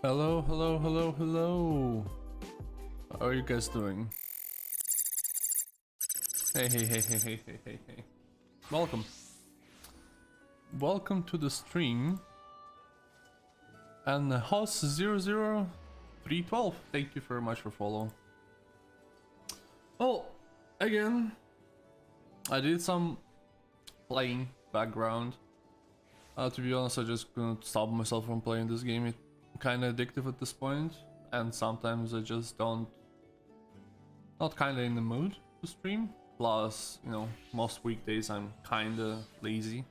Hello, hello, hello, hello. How are you guys doing? Hey, hey, hey, hey, hey, hey, hey, hey. Welcome. Welcome to the stream. And house 00312, thank you very much for follow. Well, again, I did some playing background. To be honest, I just couldn't stop myself from playing this game. It's kind of addictive at this point, and sometimes I just don't, not kind of in the mood to stream. Plus, you know, most weekdays I'm kind of lazy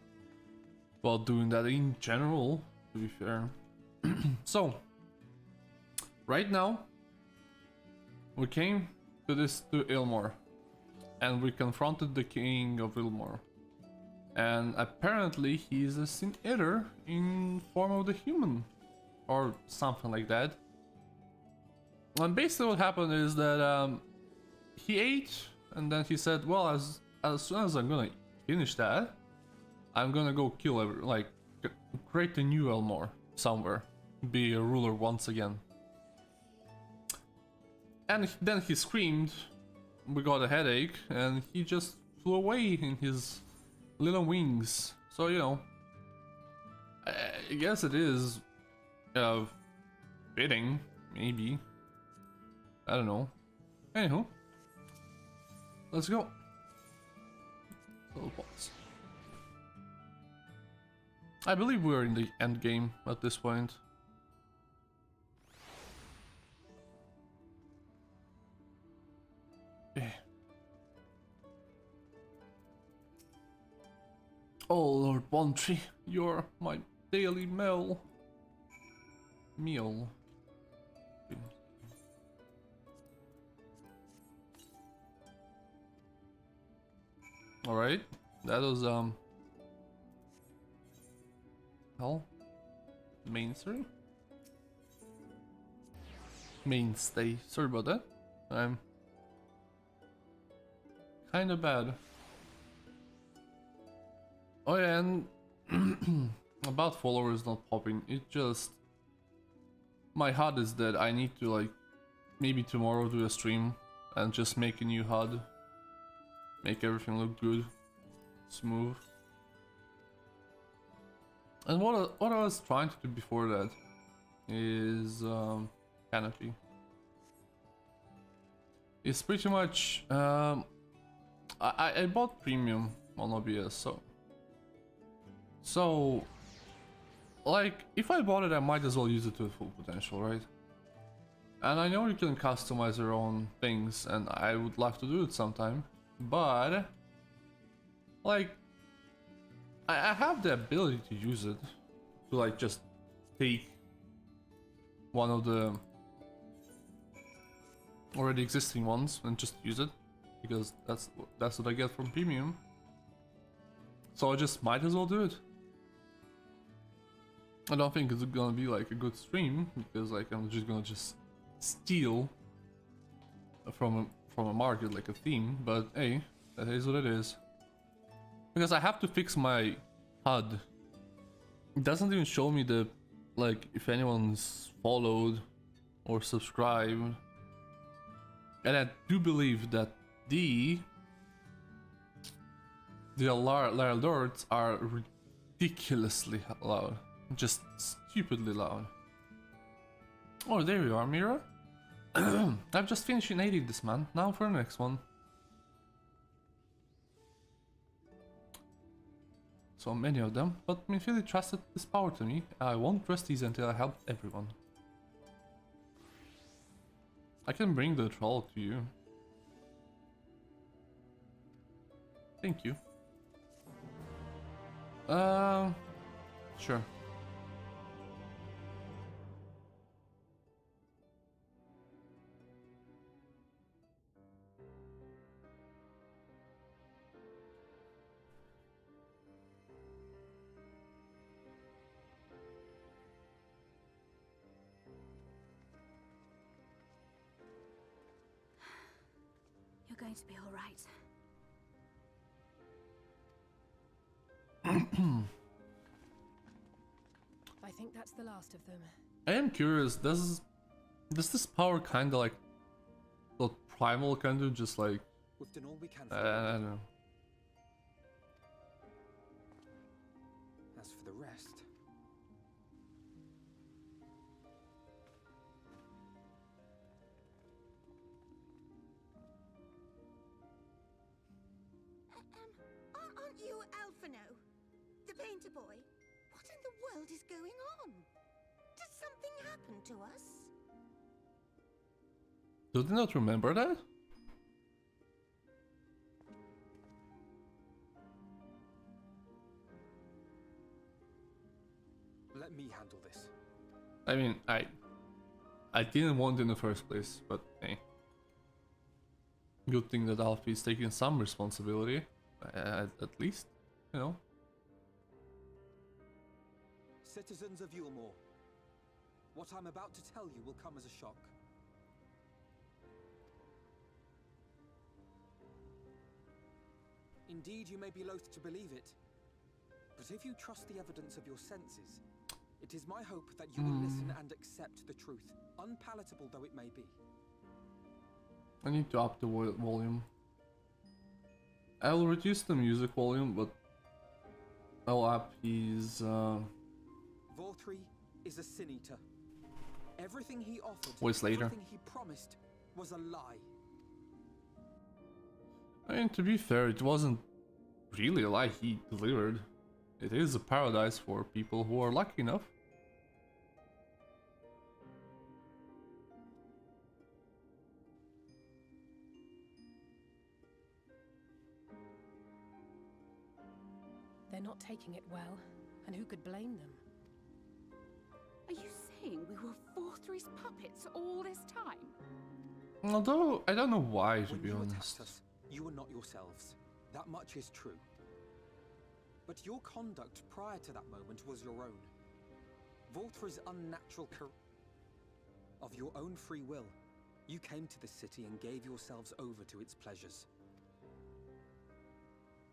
while doing that in general, to be fair. So, right now, we came to Ilmor, and we confronted the king of Ilmor. And apparently he's a sin eater in form of the human, or something like that. And basically what happened is that he ate, and then he said, well, as soon as I'm gonna finish that, I'm gonna go kill create a new Elmore somewhere, be a ruler once again. And then he screamed, we got a headache, and he just flew away in his little wings. So, you know, I guess it is fitting, maybe. I don't know. Anywho, let's go. Little boss. I believe we're in the end game at this point. Yeah. Oh Lord Bontry, you're my daily meal. Alright, that was hell, mainstay. Sorry about that. I'm kind of bad. Oh yeah, and about followers not popping, it just, my HUD is dead. I need to like maybe tomorrow do a stream and just make a new HUD, make everything look good, smooth. And what I was trying to do before that is canopy. It's pretty much I bought premium on OBS, so like if I bought it, I might as well use it to its full potential, right? And I know you can customize your own things, and I would like to do it sometime, but like I have the ability to use it to like just take one of the already existing ones and just use it, because that's what I get from premium. So I just might as well do it. I don't think it's gonna be like a good stream, because like I'm just gonna steal from a market like a theme, but hey, that is what it is. Because I have to fix my HUD. It doesn't even show me the, like, if anyone's followed or subscribed. And I do believe that the alerts are ridiculously loud. Just stupidly loud. Oh, there you are, Mira. I've just finished inating this man. Now for the next one. So many of them, but Minfili trusted this power to me. I won't trust these until I help everyone. I can bring the troll to you. Thank you. Sure. You're going to be all right. I think that's the last of them. I am curious, does this power kinda like what Primal can do, just like We've done all we can. I don't know. As for the rest, Aren't you Alphino? The painter boy? What in the world is going on? Did something happen to us? Do they not remember that? let me handle this. I mean, I didn't want it in the first place, but hey. Good thing that Alfie is taking some responsibility, at least, you know. Citizens of Yulmore, what I'm about to tell you will come as a shock. Indeed, you may be loath to believe it, but if you trust the evidence of your senses, it is my hope that you will listen and accept the truth, unpalatable though it may be. I need to up the volume. I'll reduce the music volume, but I'll up his Vorthri is a sin eater. Everything he offered, voice later. everything he promised, was a lie. I mean, to be fair, it wasn't really a lie he delivered. It is a paradise for people who are lucky enough. They're not taking it well, and who could blame them? Are you saying we were Vorthri's puppets all this time? Although, I don't know why, to When be you honest. attacked us, you were not yourselves. That much is true. But your conduct prior to that moment was your own. Vorthri's unnatural of your own free will, you came to this city and gave yourselves over to its pleasures.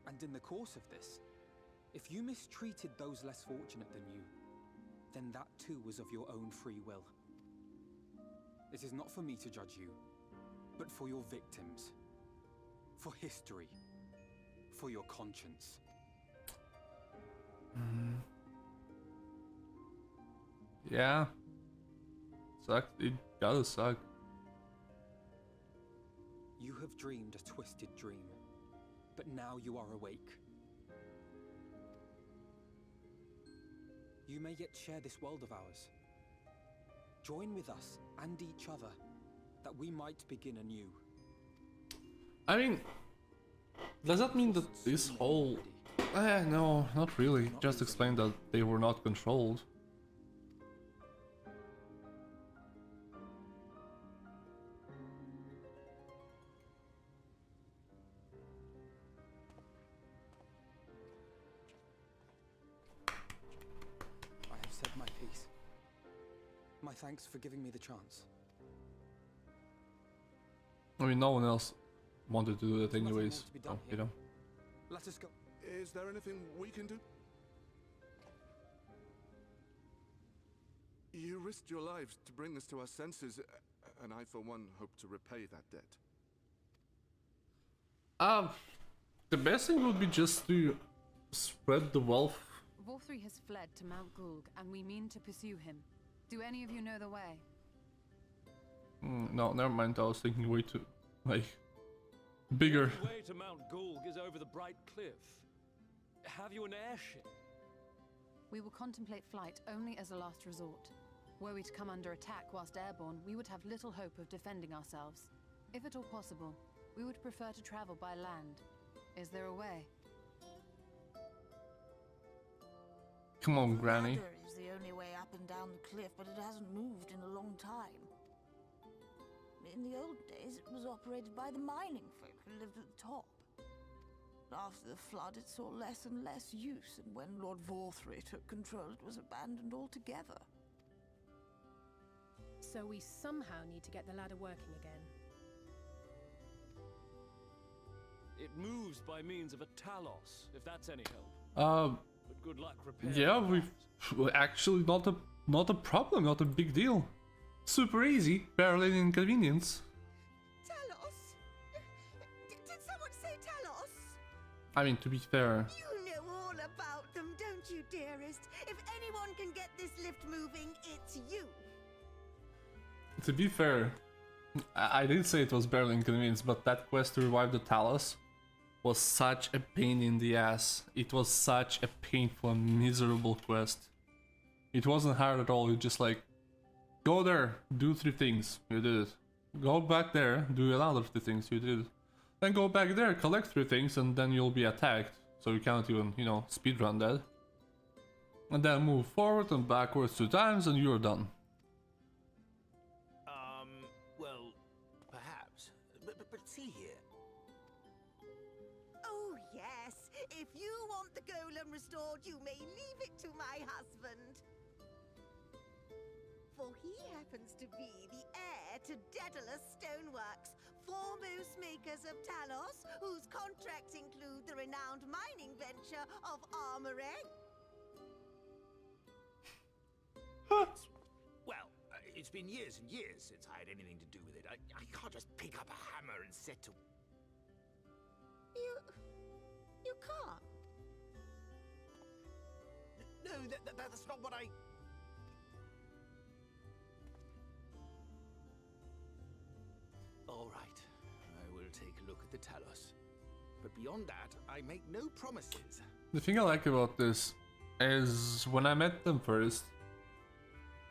And in the course of this, if you mistreated those less fortunate than you, then that too was of your own free will. It is not for me to judge you, but for your victims, for history, for your conscience. Yeah. Sucked. It gotta suck. You have dreamed a twisted dream, but now you are awake. You may yet share this world of ours. Join with us and each other, that we might begin anew. I mean, does that mean that this whole... no, not really. Just explain that they were not controlled. I have said my piece. My thanks for giving me the chance. I mean, no one else wanted to do that There's nothing more anyways, to be done so, you know. Let us go. Is there anything we can do? You risked your lives to bring us to our senses, and I for one hope to repay that debt. The best thing would be just to spread the wealth. Vorthri has fled to Mount Gulg, and we mean to pursue him. Do any of you know the way? No, never mind. I was thinking way too, like, bigger. The way to Mount Gulg is over the Bright Cliff. Have you an airship? We will contemplate flight only as a last resort. Were we to come under attack whilst airborne, we would have little hope of defending ourselves. If at all possible, we would prefer to travel by land. Is there a way? Come on, Granny. Ladder is the only way up and down the cliff, but it hasn't moved in a long time. In the old days, it was operated by the mining folk who lived at the top. After the flood, it saw less and less use, and when Lord Vorthri took control, it was abandoned altogether. So we somehow need to get the ladder working again. It moves by means of a talos, if that's any help. But good luck repairing Yeah, that. we've actually not a Not a problem, not a big deal. Super easy, barely an inconvenience. Talos? Did someone say Talos? I mean, to be fair, You know all about them, don't you, dearest? If anyone can get this lift moving, it's you. I did say it was barely inconvenience, but that quest to revive the Talos was such a pain in the ass. It was such a painful and miserable quest. It wasn't hard at all, you just like, go there, do 3 things, you did it. Go back there, do another 3 things, you did it. Then go back there, collect 3 things, and then you'll be attacked. So you can't even, you know, speedrun that. And then move forward and backwards 2 times and you're done. Well, perhaps. But see here. Oh, yes. If you want the golem restored, you may leave it to my husband. For he happens to be the heir to Daedalus Stoneworks, foremost makers of Talos, whose contracts include the renowned mining venture of Armoret. Well, it's been years and years since I had anything to do with it. I can't just pick up a hammer and set to... You can't. No, that's not what I... All right, I will take a look at the Talos. But beyond that, I make no promises. The thing I like about this is when I met them first,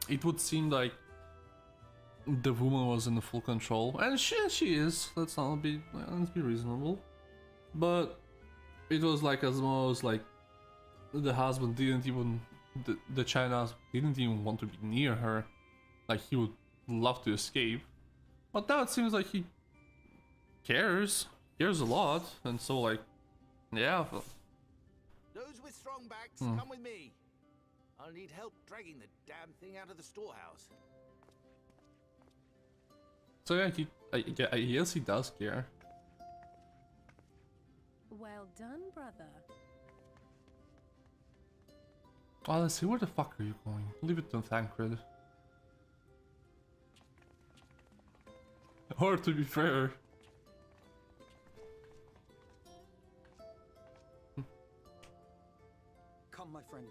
it would seem like the woman was in full control, and she is. Let's be reasonable. But it was like as most like the husband didn't even the China didn't even want to be near her. Like he would love to escape, but now it seems like he cares a lot, and so like yeah. Those with strong backs, come with me. I'll need help dragging the damn thing out of the storehouse. So yeah, I guess he does care. Well done, brother. Oh, let's see, where the fuck are you going? Leave it to Thancred. Or to be fair. Come, my friend.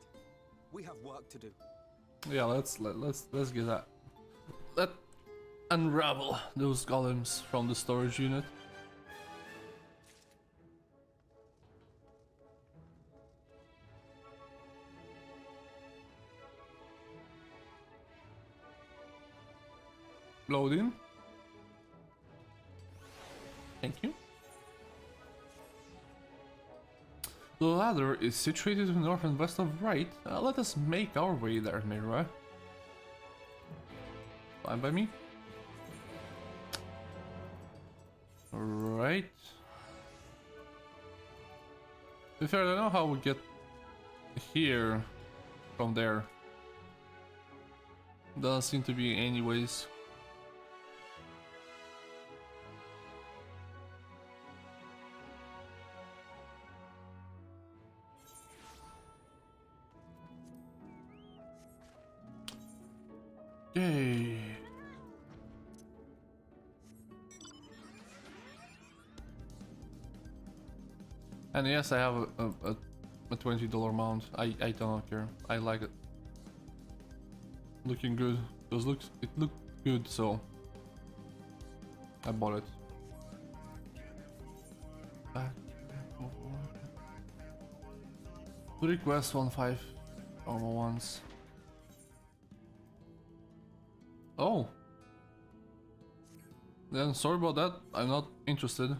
We have work to do. Yeah, let's get that. Let unravel those golems from the storage unit. Load in. Thank you. The ladder is situated to the north and west of right. Let us make our way there, Mira. Fine by me. Right. To be fair, I don't know how we get here from there. Doesn't seem to be any ways. Yay. And yes, I have a $20 mount. I don't care. I like it. Looking good. It looked good, so I bought it. Back. Request 1.5 normal ones. Oh. Then sorry about that. I'm not interested.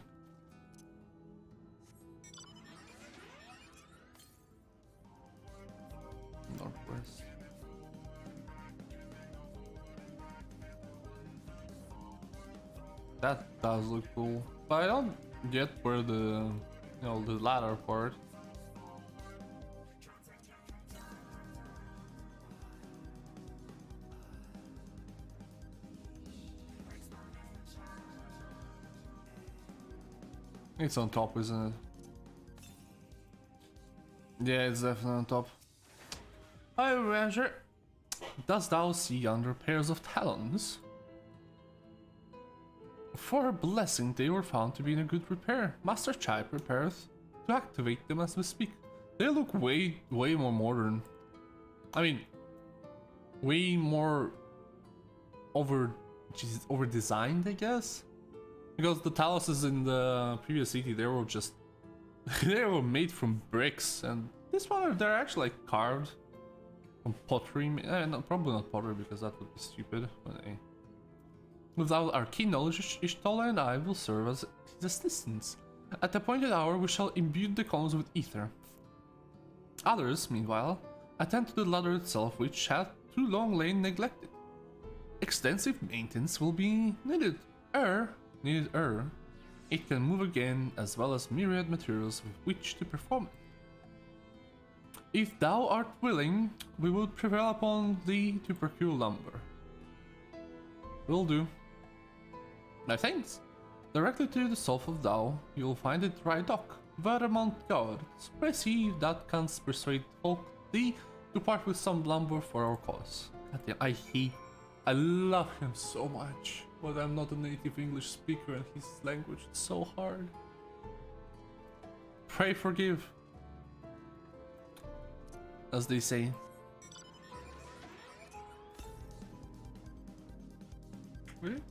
Northwest. That does look cool, but I don't get where the the ladder part. It's on top, isn't it? Yeah, it's definitely on top. Hi, Ranger. dost thou see yonder pairs of talons? For a blessing, they were found to be in a good repair. Master Chai prepares to activate them as we speak. They look way more modern. I mean, way more over designed, I guess. Because the taluses in the previous city, they were just they were made from bricks, and this one they're actually like carved from pottery. No, probably not pottery because that would be stupid. But without our keen knowledge, Ishtola and I will serve as his assistants. At the appointed hour, we shall imbue the columns with ether. Others, meanwhile, attend to the ladder itself, which had too long lain neglected. Extensive maintenance will be needed. It can move again, as well as myriad materials with which to perform it. If thou art willing, we will prevail upon thee to procure lumber. Will do. My thanks. Directly to the south of thou, you will find a dry dock. Vermont God, express that canst persuade folk thee to part with some lumber for our cause. Goddamn, I love him so much, but I'm not a native English speaker and his language is so hard. Pray forgive, as they say. Really?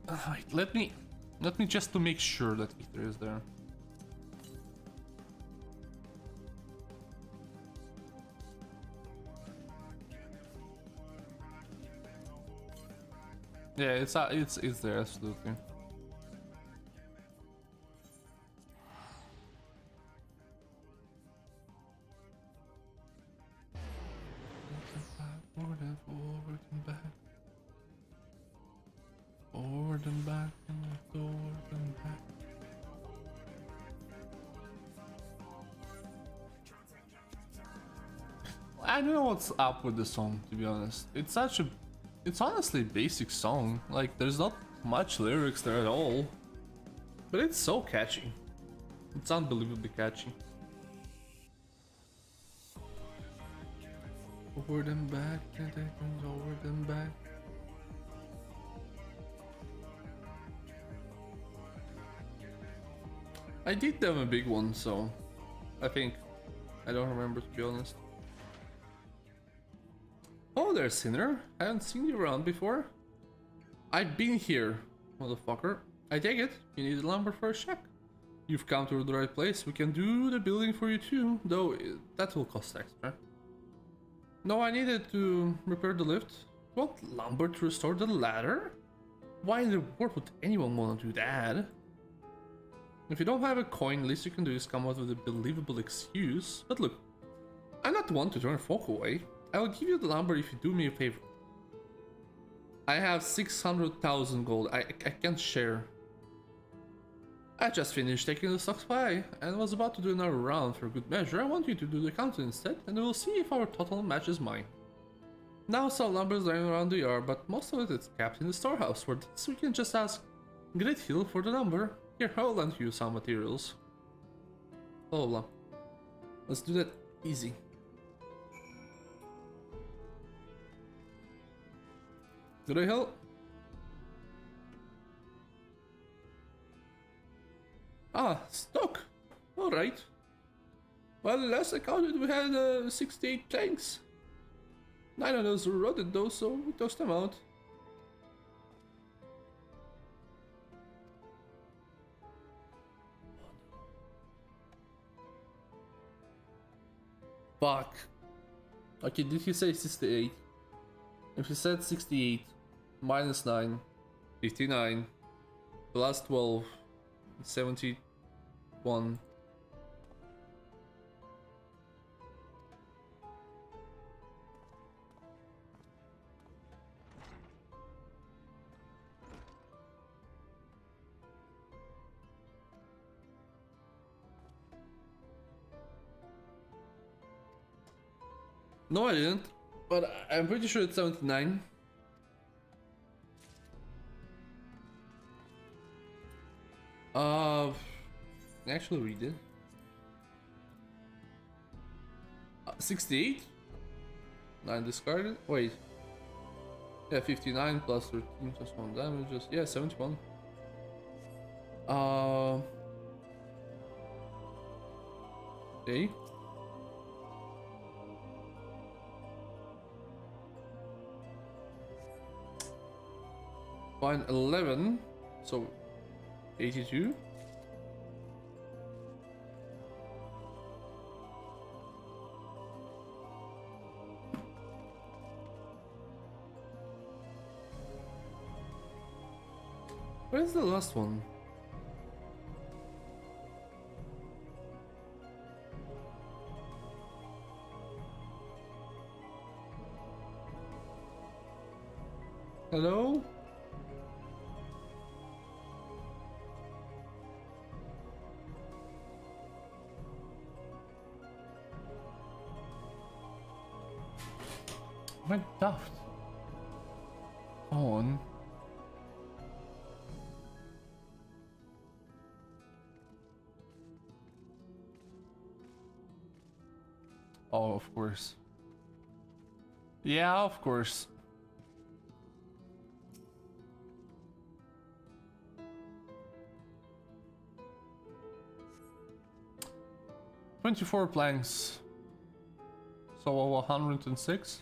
Wait, let me just to make sure that ether is there. Yeah, it's there, absolutely. Forward and back. Forward and back and forward and back. I don't know what's up with the song, to be honest. It's honestly a basic song. Like, there's not much lyrics there at all. But it's so catchy. It's unbelievably catchy. Forward and back, and forward and back. I did them a big one, so I think. I don't remember, to be honest. Oh there, Sinner. I haven't seen you around before. I've been here, motherfucker. I take it, you need lumber for a shack. You've come to the right place. We can do the building for you too, though that will cost extra. No, I needed to repair the lift. You want lumber to restore the ladder? Why in the world would anyone want to do that? If you don't have a coin, least you can do is come up with a believable excuse. But look, I'm not the one to turn folk away. I will give you the lumber if you do me a favor. I have 600,000 gold. I can't share. I just finished taking the stocks by and was about to do another round for good measure. I want you to do the counting instead, and we'll see if our total matches mine. Now some lumber is lying around the yard, but most of it is kept in the storehouse. For this we can just ask Great Hill for the lumber. Here, I'll lend you some materials. Blah blah. Let's do that easy. Great Hill. Ah, stock. Alright. Well, last I counted we had 68 planks. 9 of those were rotted though, so we tossed them out. Fuck. Okay, did he say 68? If he said 68, minus 9, 59, plus 12, 71. No, I didn't, but I'm pretty sure it's 79. Actually read it. 68? 9 discarded. Wait. Yeah, 59 plus 13 plus 1 damages. Yeah, 71. Okay. Fine, 11. So 82. Where's the last one? Hello? Went daft. On. Oh, of course. Yeah, of course. $24 planks. So 106.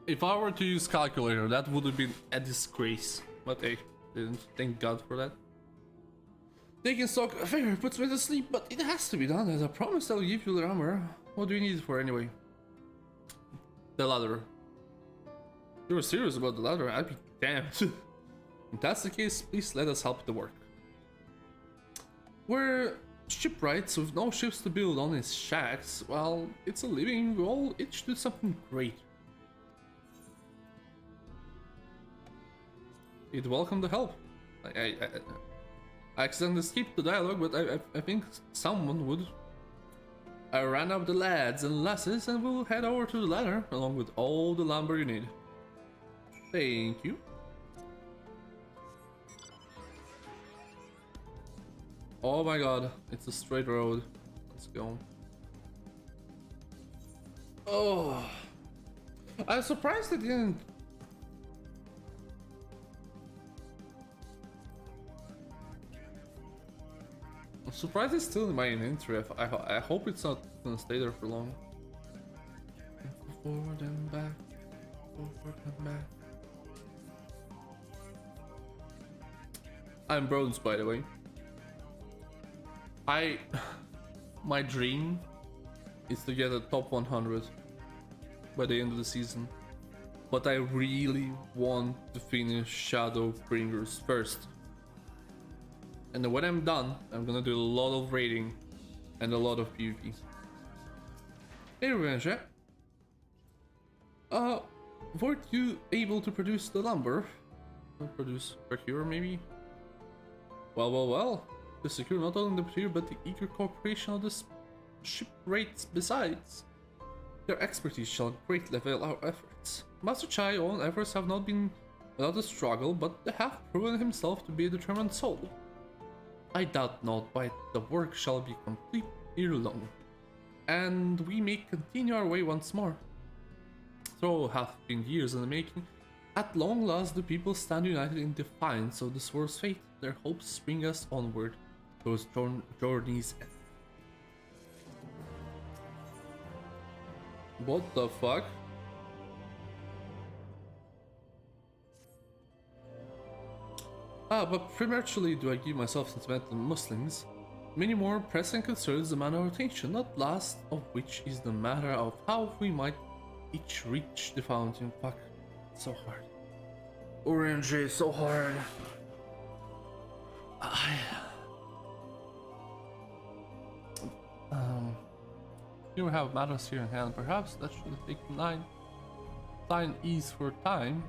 If I were to use calculator, that would have been a disgrace. But hey, didn't. Thank God for that. Taking stock of favor puts me to sleep, but it has to be done. As I promised, I'll give you the armor. What do you need it for anyway? The ladder. You were serious about the ladder? I'd be damned. If that's the case, please let us help the work. We're shipwrights with no ships to build on its shacks. Well, it's a living. We all each do something great. You'd welcome the help. I accidentally skipped the dialogue, but I think someone would. I ran up the lads and lasses and we'll head over to the ladder along with all the lumber you need. Thank you. Oh my god, it's a straight road. Let's go. Oh, I'm surprised they didn't. I'm surprised it's still in my inventory. I hope it's not gonna stay there for long. Forward and back. Forward and back. I'm bronze, by the way. My dream is to get a top 100 by the end of the season. But I really want to finish Shadowbringers first. And then when I'm done, I'm gonna do a lot of raiding and a lot of PvP. Hey Revenge, weren't you able to produce the lumber? Procure maybe? Well. To secure not only the material but the eager cooperation of the shipwrights besides. Their expertise shall greatly avail our efforts. Master Chai's own efforts have not been without a struggle, but they have proven himself to be a determined soul. I doubt not, but the work shall be complete ere long, and we may continue our way once more. Though hath been years in the making, at long last the people stand united in defiance of the sword's fate. Their hopes spring us onward towards journey's end. What the fuck? But prematurely do I give myself sentimental Muslims. Many more pressing concerns demand our attention, not last of which is the matter of how we might each reach the fountain. Fuck, it's so hard. Orange is so hard. You have matters here in hand. Perhaps that should take thine ease for time.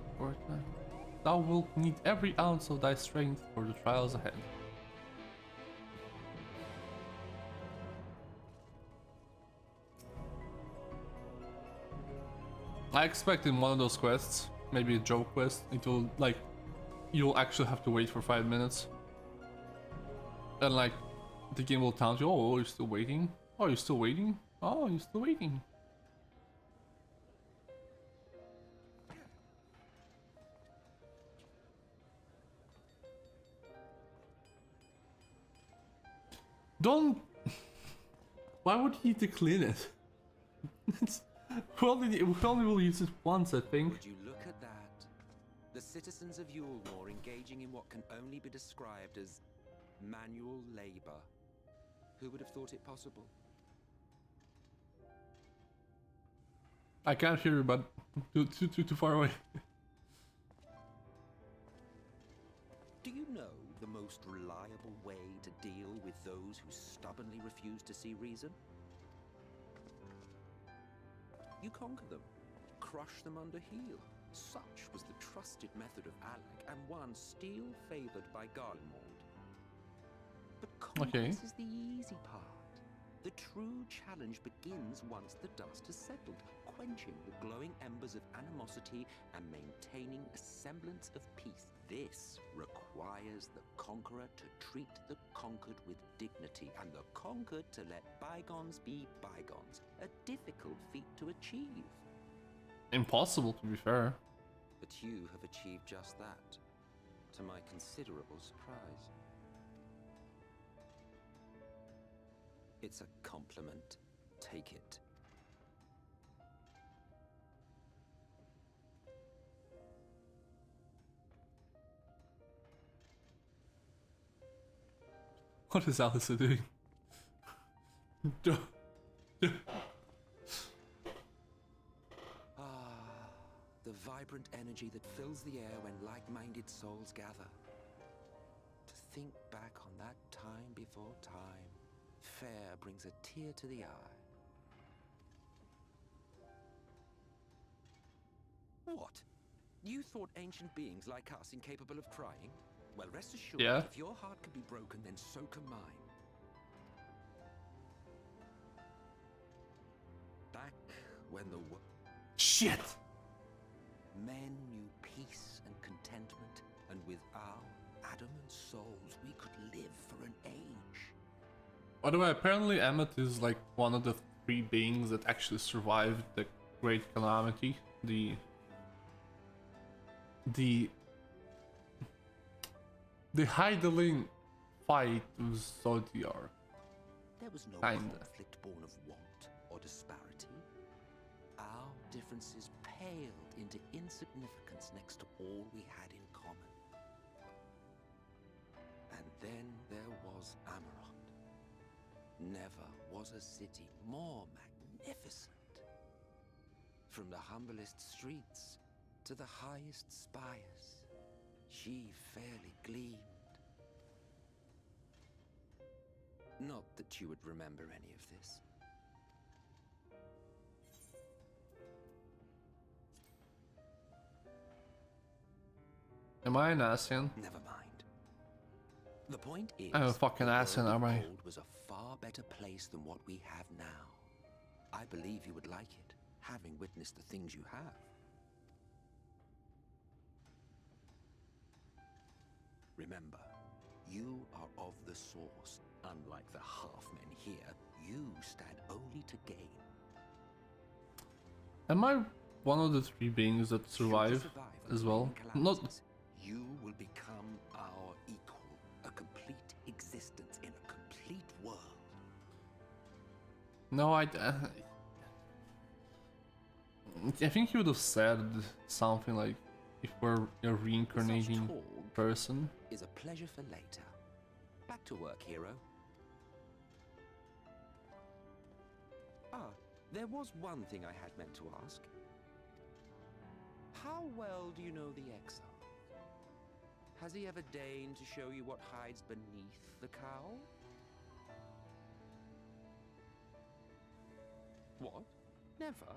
Thou wilt need every ounce of thy strength for the trials ahead. I expect in one of those quests, maybe a joke quest, it will like you'll actually have to wait for 5 minutes. And like the game will taunt you, oh, you're still waiting? Oh, you're still waiting? Oh, you're still waiting. Don't. Why would you need to clean it? we only will use it once, I think. Would you look at that? The citizens of Yulmore engaging in what can only be described as manual labor. Who would have thought it possible? I can't hear you, but too far away. Do you know the most reliable way to deal with those who stubbornly refuse to see reason? You conquer them, crush them under heel. Such was the trusted method of Alec, and one still favored by Garlemald. But conquest is the easy part. The true challenge begins once the dust has settled, quenching the glowing embers of animosity and maintaining a semblance of peace. This requires the conqueror to treat the conquered with dignity, and the conquered to let bygones be bygones. A difficult feat to achieve. Impossible, to be fair. But you have achieved just that, to my considerable surprise. It's a compliment. Take it. What is Alistair doing? The vibrant energy that fills the air when like-minded souls gather. To think back on that time before time, fair brings a tear to the eye. What? You thought ancient beings like us incapable of crying? Well, rest assured, if your heart can be broken, then so can mine. Back when the shit! Men knew peace and contentment, and with our adamant souls, we could live for an age. By the way, apparently Emmet is like one of the 3 beings that actually survived the Great Calamity. The Hydaelyn fight with Zodiark. There was no Kinda. conflict born of want or disparity. Our differences paled into insignificance next to all we had in common. And then there was Amarant. Never was a city more magnificent. From the humblest streets to the highest spires, she fairly gleamed. Not that you would remember any of this. Am I an Ascian? Never mind. The point is, I'm a fucking Ascian, am I? the world was a far better place than what we have now. I believe you would like it, having witnessed the things you have. Remember, you are of the source. Unlike the half-men here, you stand only to gain. Am I one of the 3 beings that survive as well? Not. You will become our equal, a complete existence in a complete world. No, I think he would have said something like, if we're a reincarnating person. Is a pleasure for later. Back to work, hero. There was one thing I had meant to ask. How well do you know the Exile? Has he ever deigned to show you what hides beneath the cowl? What? Never?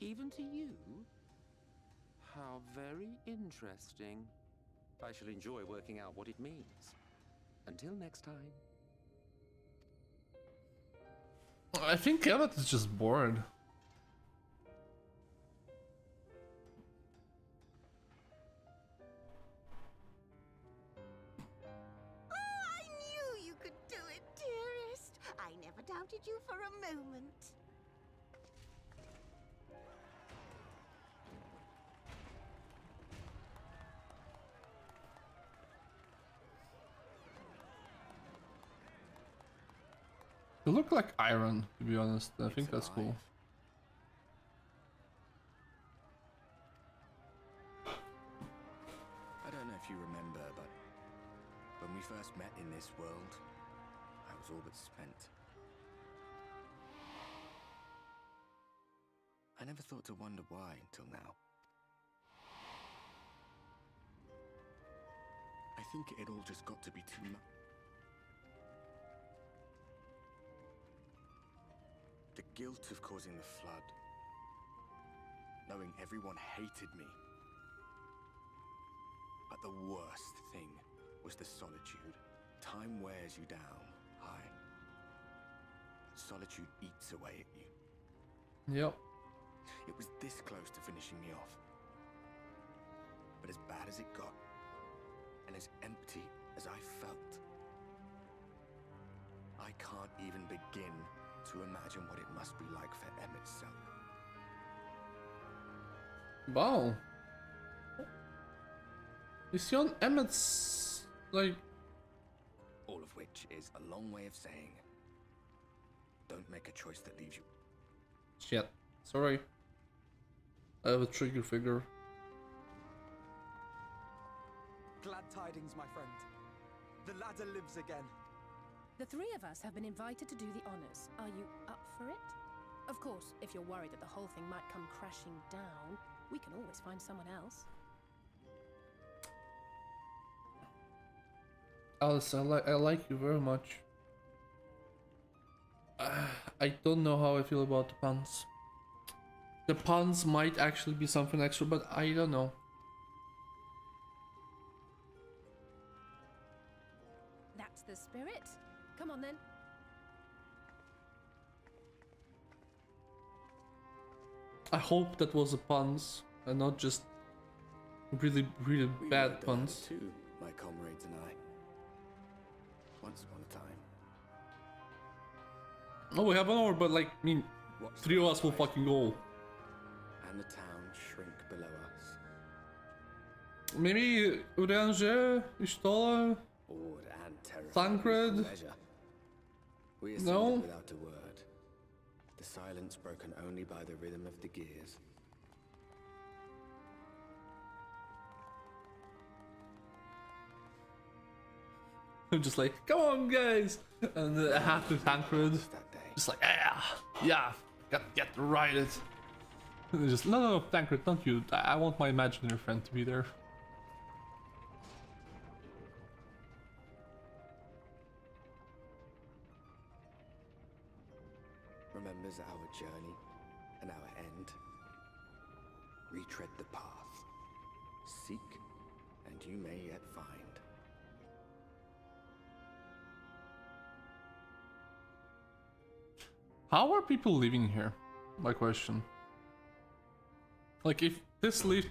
Even to you? How very interesting. I shall enjoy working out what it means. Until next time. I think Emmet is just bored. did you for a moment? They look like iron, to be honest. I think that's cool. I don't know if you remember, but when we first met in this world, I was all but spent. I never thought to wonder why until now. I think it all just got to be too much. The guilt of causing the flood. Knowing everyone hated me. But the worst thing was the solitude. Time wears you down, aye. But solitude eats away at you. Yep. It was this close to finishing me off. But as bad as it got, and as empty as I felt, I can't even begin to imagine what it must be like for Emmett's self. Wow. Is he on Emmett's, like... All of which is a long way of saying, don't make a choice that leaves you. Shit. Sorry. I have a trigger figure. Glad tidings, my friend. The ladder lives again. The three of us have been invited to do the honors. Are you up for it? Of course, if you're worried that the whole thing might come crashing down, we can always find someone else. Alice, I like you very much. I don't know how I feel about the puns. The puns might actually be something extra, but I don't know. That's the spirit. Come on then. I hope that was a puns and not just really bad puns. Too, my comrades and I. Once upon a time. Oh, we have one more, but like, I mean, three of us will fucking go. And the town shrink below us. Maybe Uranger, Ishtola, Awed and terrified. Thancred. We No. ascended without a word. The silence broken only by the rhythm of the gears. I'm just like, come on, guys, and I have to Thancred. Just like, yeah, get right it. And just no, Thancred, don't you? I want my imaginary friend to be there. Remembers our journey and our end. Retread the path. Seek, and you may yet find. How are people living here? My question. Like, if this lift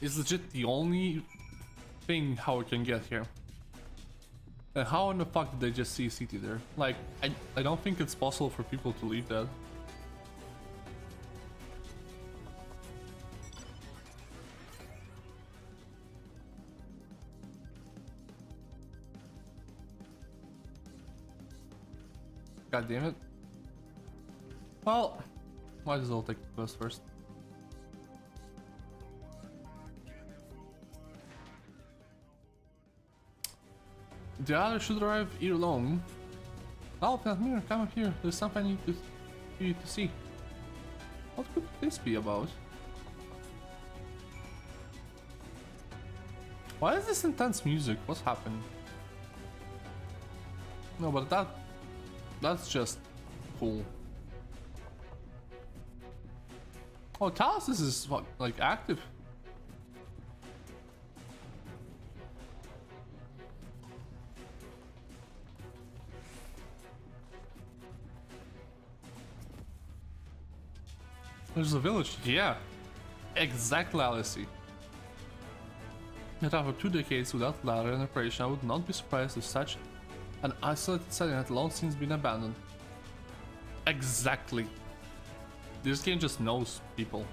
is legit the only thing how we can get here, then how in the fuck did they just see a city there? Like, I don't think it's possible for people to leave that. God damn it. Well, might as well take the quest first. The other should arrive here long. Oh, come here, come up here. There's something I need you to see. What could this be about? Why is this intense music? What's happening? No, but that's just cool. Oh, Talos is like active. There's a village. Yeah, exactly, Alice. Yet after 2 decades without ladder and operation, I would not be surprised if such an isolated setting had long since been abandoned. Exactly. This game just knows people.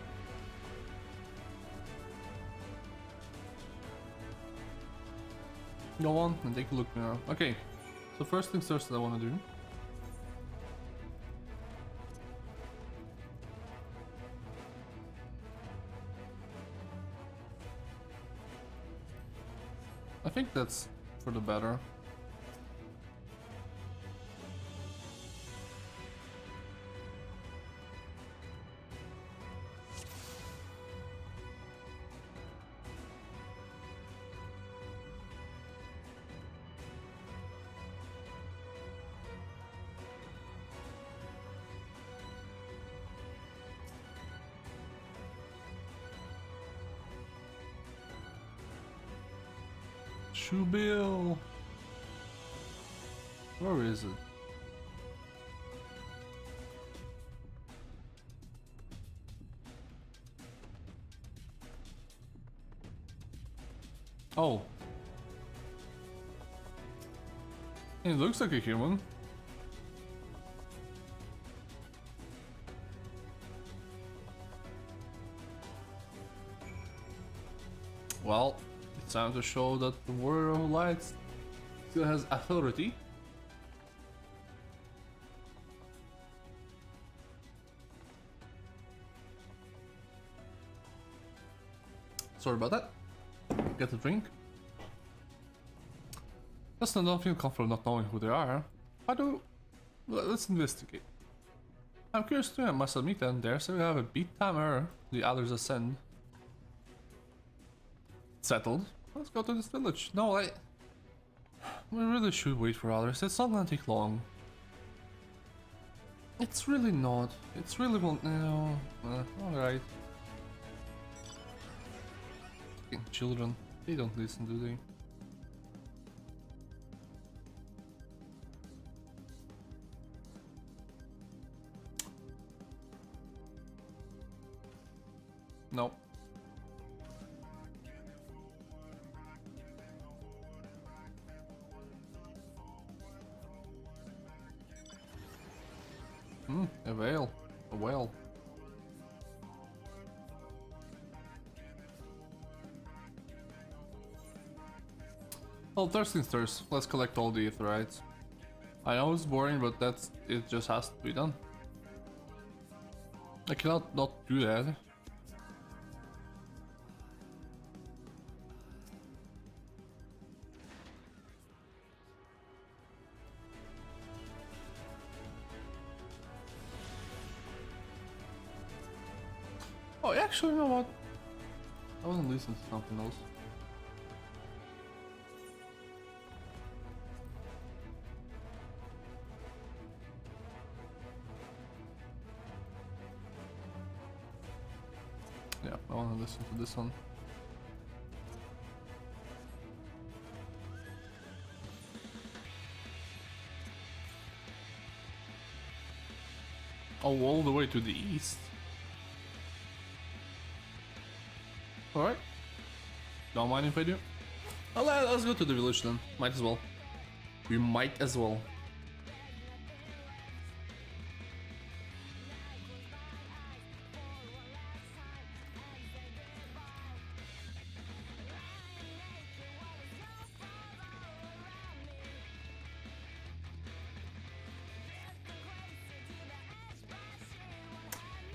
Go on and take a look now. Okay, so first things first that I want to do. I think that's for the better. Shoe bill. Where is it? Oh. It looks like a human. Well, it's time to show that the Warrior of Light still has authority. Sorry about that. Get a drink. Just don't feel comfortable not knowing who they are. Let's investigate. I'm curious too, I must admit, and there, so we have a beat timer. The others ascend. Settled. Let's go to this village. No, we really should wait for others. It's not gonna take long. It's really not. It's really won't. No. Alright. Fucking children. They don't listen, do they? No. A whale. A whale. Well, first things first, let's collect all the aetherites. I know it's boring, but it just has to be done. I cannot not do that. Oh, actually, you know what? I wasn't listening to something else. Yeah, I want to listen to this one. Oh, all the way to the east. Alright. Don't mind if I do. Well, let's go to the village then. Might as well. We might as well.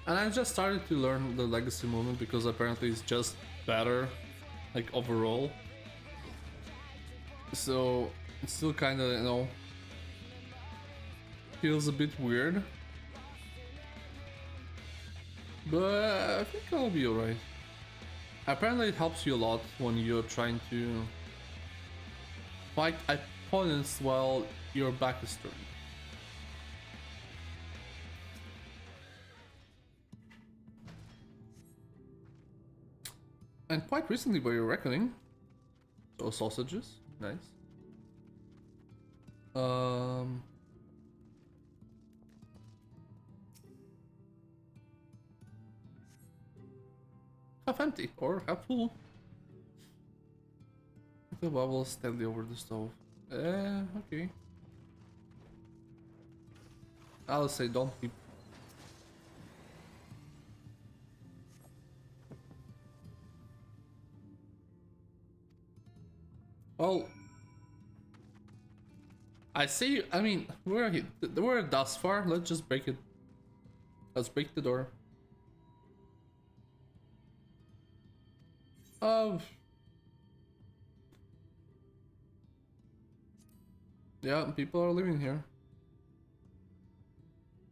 And I just started to learn the legacy movement because apparently it's just better, like overall. So it's still kind of, you know, feels a bit weird. But I think I'll be alright. Apparently it helps you a lot when you're trying to fight opponents while your back is turned. And quite recently by your reckoning. So sausages, nice. Half empty or half full. The bubbles steadily over the stove. Okay. I'll say don't keep. Well, I say, I mean, we're thus far. Let's just break it. Let's break the door. Yeah, people are living here.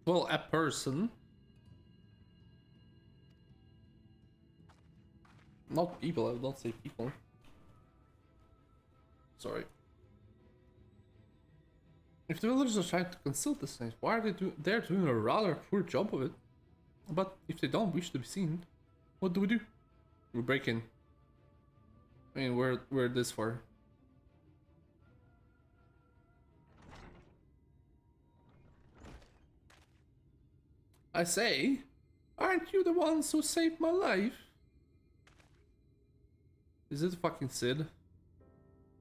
Well, a person. Not people, I would not say people. Sorry. If the villagers are trying to conceal this thing, why are they're doing a rather poor job of it? But if they don't wish to be seen, what do? We break in. I mean, we're this far. I say, aren't you the ones who saved my life? Is it fucking Sid?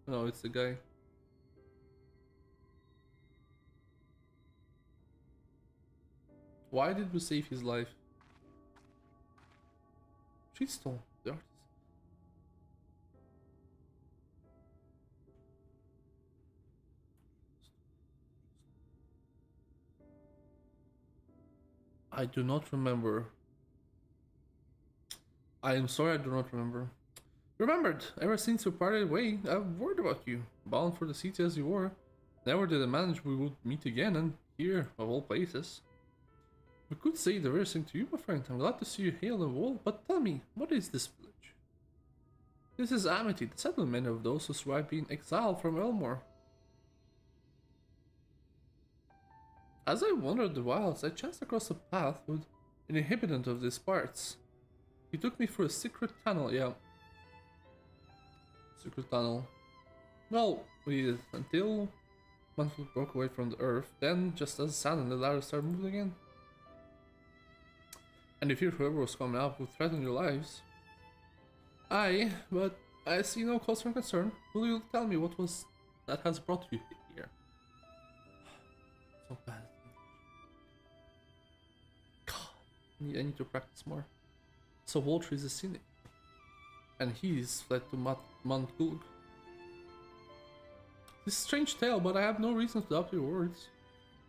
No, it's the guy. Why did we save his life? She stole the artist. I do not remember. I am sorry, I do not remember. Remembered, ever since we parted way, I've worried about you. Bound for the city as you were. Never did I manage we would meet again, and here, of all places. We could say the very same to you, my friend. I'm glad to see you hail the wall, but tell me, what is this village? This is Amity, the settlement of those who survived being exiled from Elmore. As I wandered the wilds, I chanced across a path with an inhabitant of these parts. He took me through a secret tunnel, yeah. Secret tunnel. Well, we did until Mantle broke away from the earth, then just as suddenly the ladder started moving again. And if whoever was coming up would threaten your lives. Aye, but I see no cause for concern. Will you tell me what was that has brought you here? So bad. God, I need to practice more. So Walter is a cynic, and he's fled to Mount Gulg. This is a strange tale, but I have no reason to doubt your words.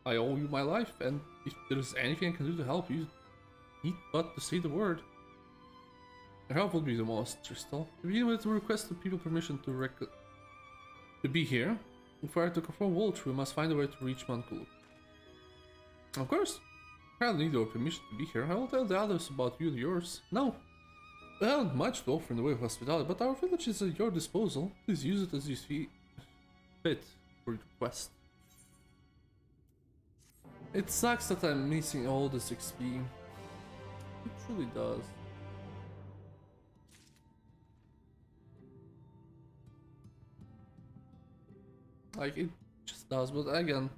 I owe you my life, and if there's anything I can do to help you, need but to say the word. Your help will be the most, Tristal. To begin with, to request the people permission to be here. Before I to confront Walter, we must find a way to reach Mount Gulg. Of course. I don't need your permission to be here. I will tell the others about you and yours. No. We haven't much to offer in the way of hospitality, but our village is at your disposal. Please use it as you see fit for your quest. It sucks that I'm missing all this XP. It truly does. Like, it just does, but again,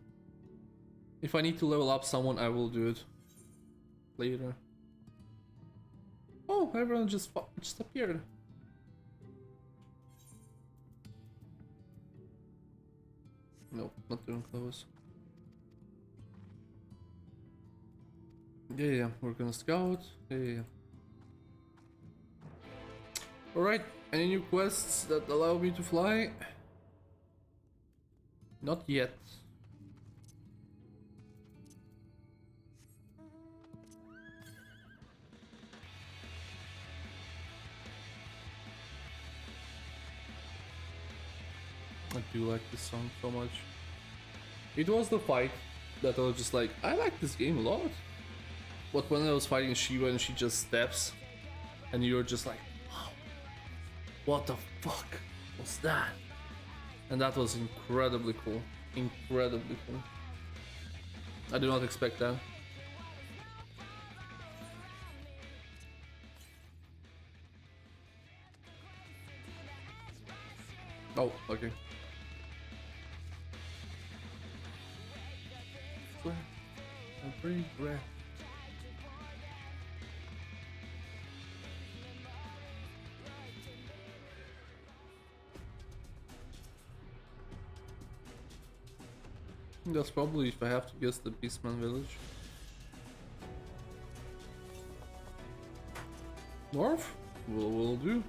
if I need to level up someone, I will do it later. Oh, everyone just appeared. No, not even close. Yeah, we're gonna scout. Yeah. Alright, any new quests that allow me to fly? Not yet. I do like this song so much. It was the fight that I was just like, I like this game a lot. But when I was fighting Shiva and she just steps, and you're just like, wow, what the fuck was that? And that was incredibly cool. Incredibly cool. I did not expect that. Oh, okay. A pretty breath. That's probably, if I have to guess, the Beastman village. North? Will do.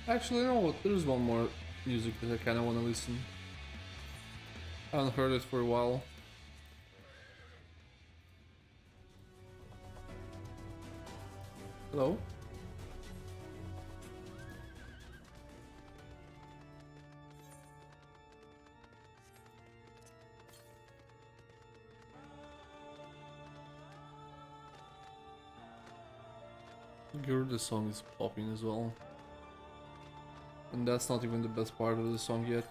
Actually, you know what? There's one more music that I kind of want to listen. I haven't heard it for a while. Hello? The song is popping as well. And that's not even the best part of the song yet.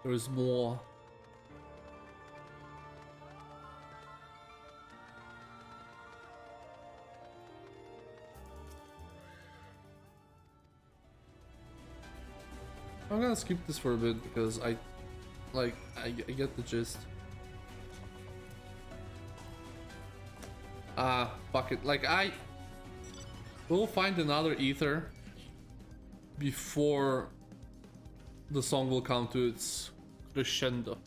There's more. I'm gonna skip this for a bit because I get the gist. Ah, fuck it. Like, I will find another ether before the song will come to its crescendo,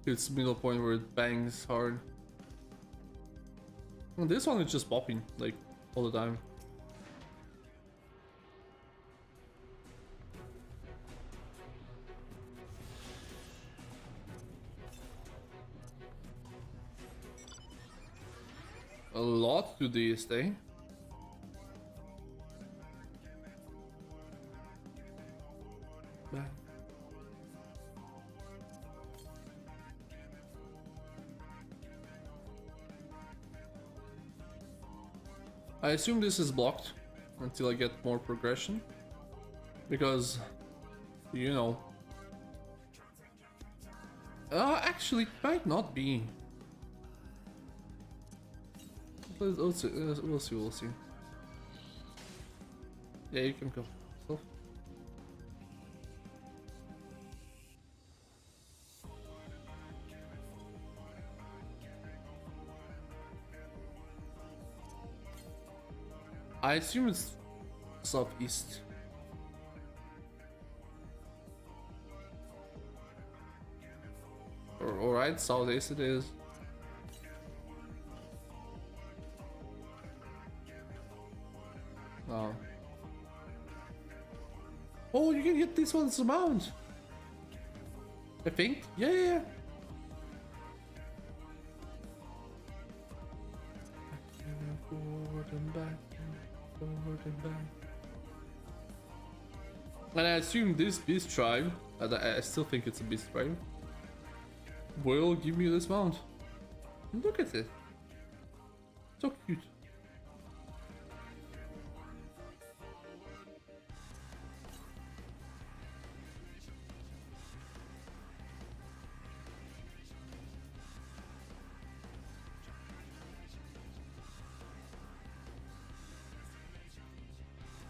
its middle point where it bangs hard. And this one is just popping like all the time. A lot to this day. I assume this is blocked until I get more progression, because, you know, actually, it might not be. We'll see. We'll see. Yeah, you can go. So. I assume it's southeast. Or right, southeast it is. Oh. Oh, you can hit this one's mount. I think. Yeah. Forward and back. Forward and back. And I assume this beast tribe, I still think it's a beast tribe, will give me this mount. Look at it. So cute.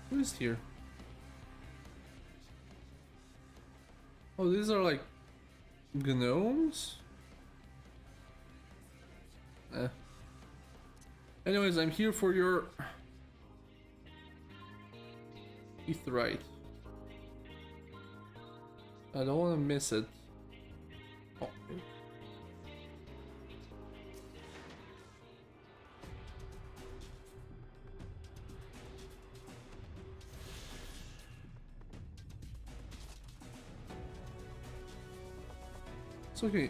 Who is here? Oh, these are like gnomes? Anyways, I'm here for your etherite. I don't want to miss it. Oh. It's okay.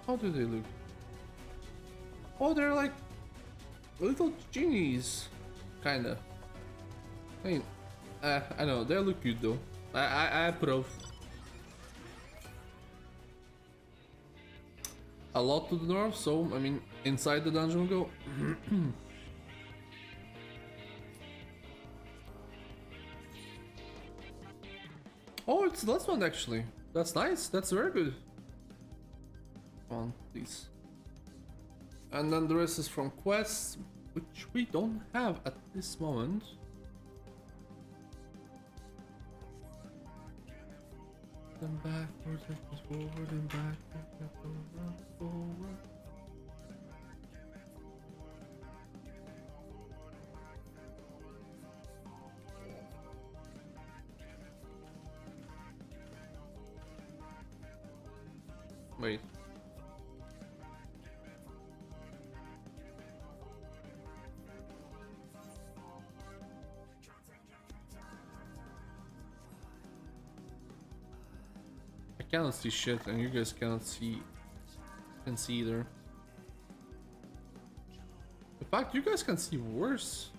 How do they look? Oh, they're like little genies, kinda. I mean, I know they look good though. I approve. A lot to the north, so I mean, inside the dungeon we'll go. Oh, it's the last one actually. That's nice. That's very good. Come on, please. And then the rest is from quests, which we don't have at this moment. Then backwards, forward and back, forward. Wait. I cannot see shit, and you guys cannot see. Can see either. In fact, you guys can see worse.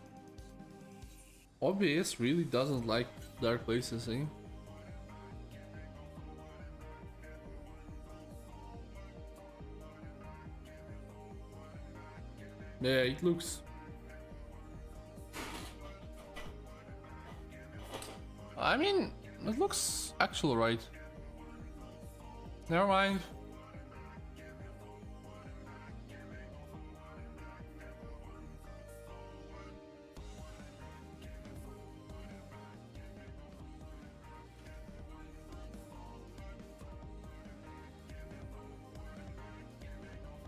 OBS really doesn't like dark places, eh? Yeah, it looks... I mean, it looks actually right. Never mind.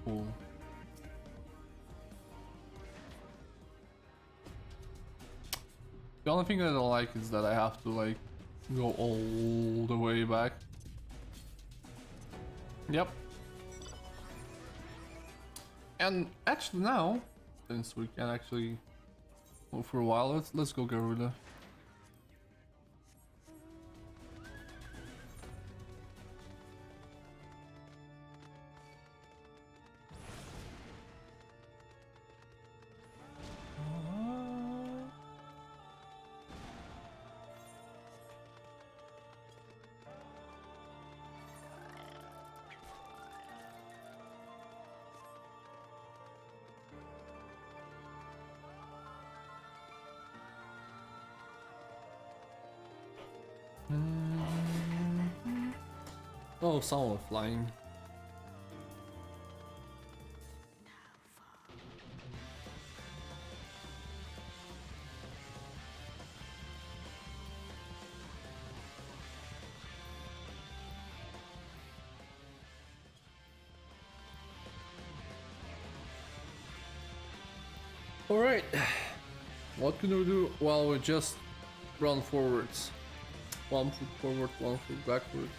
Cool. The only thing I don't like is that I have to like go all the way back. Yep. And actually now, since we can actually move for a while, let's go Garuda. Oh, someone flying. All right, what can we do? Well, we just run forwards. 1 foot forward, 1 foot backwards.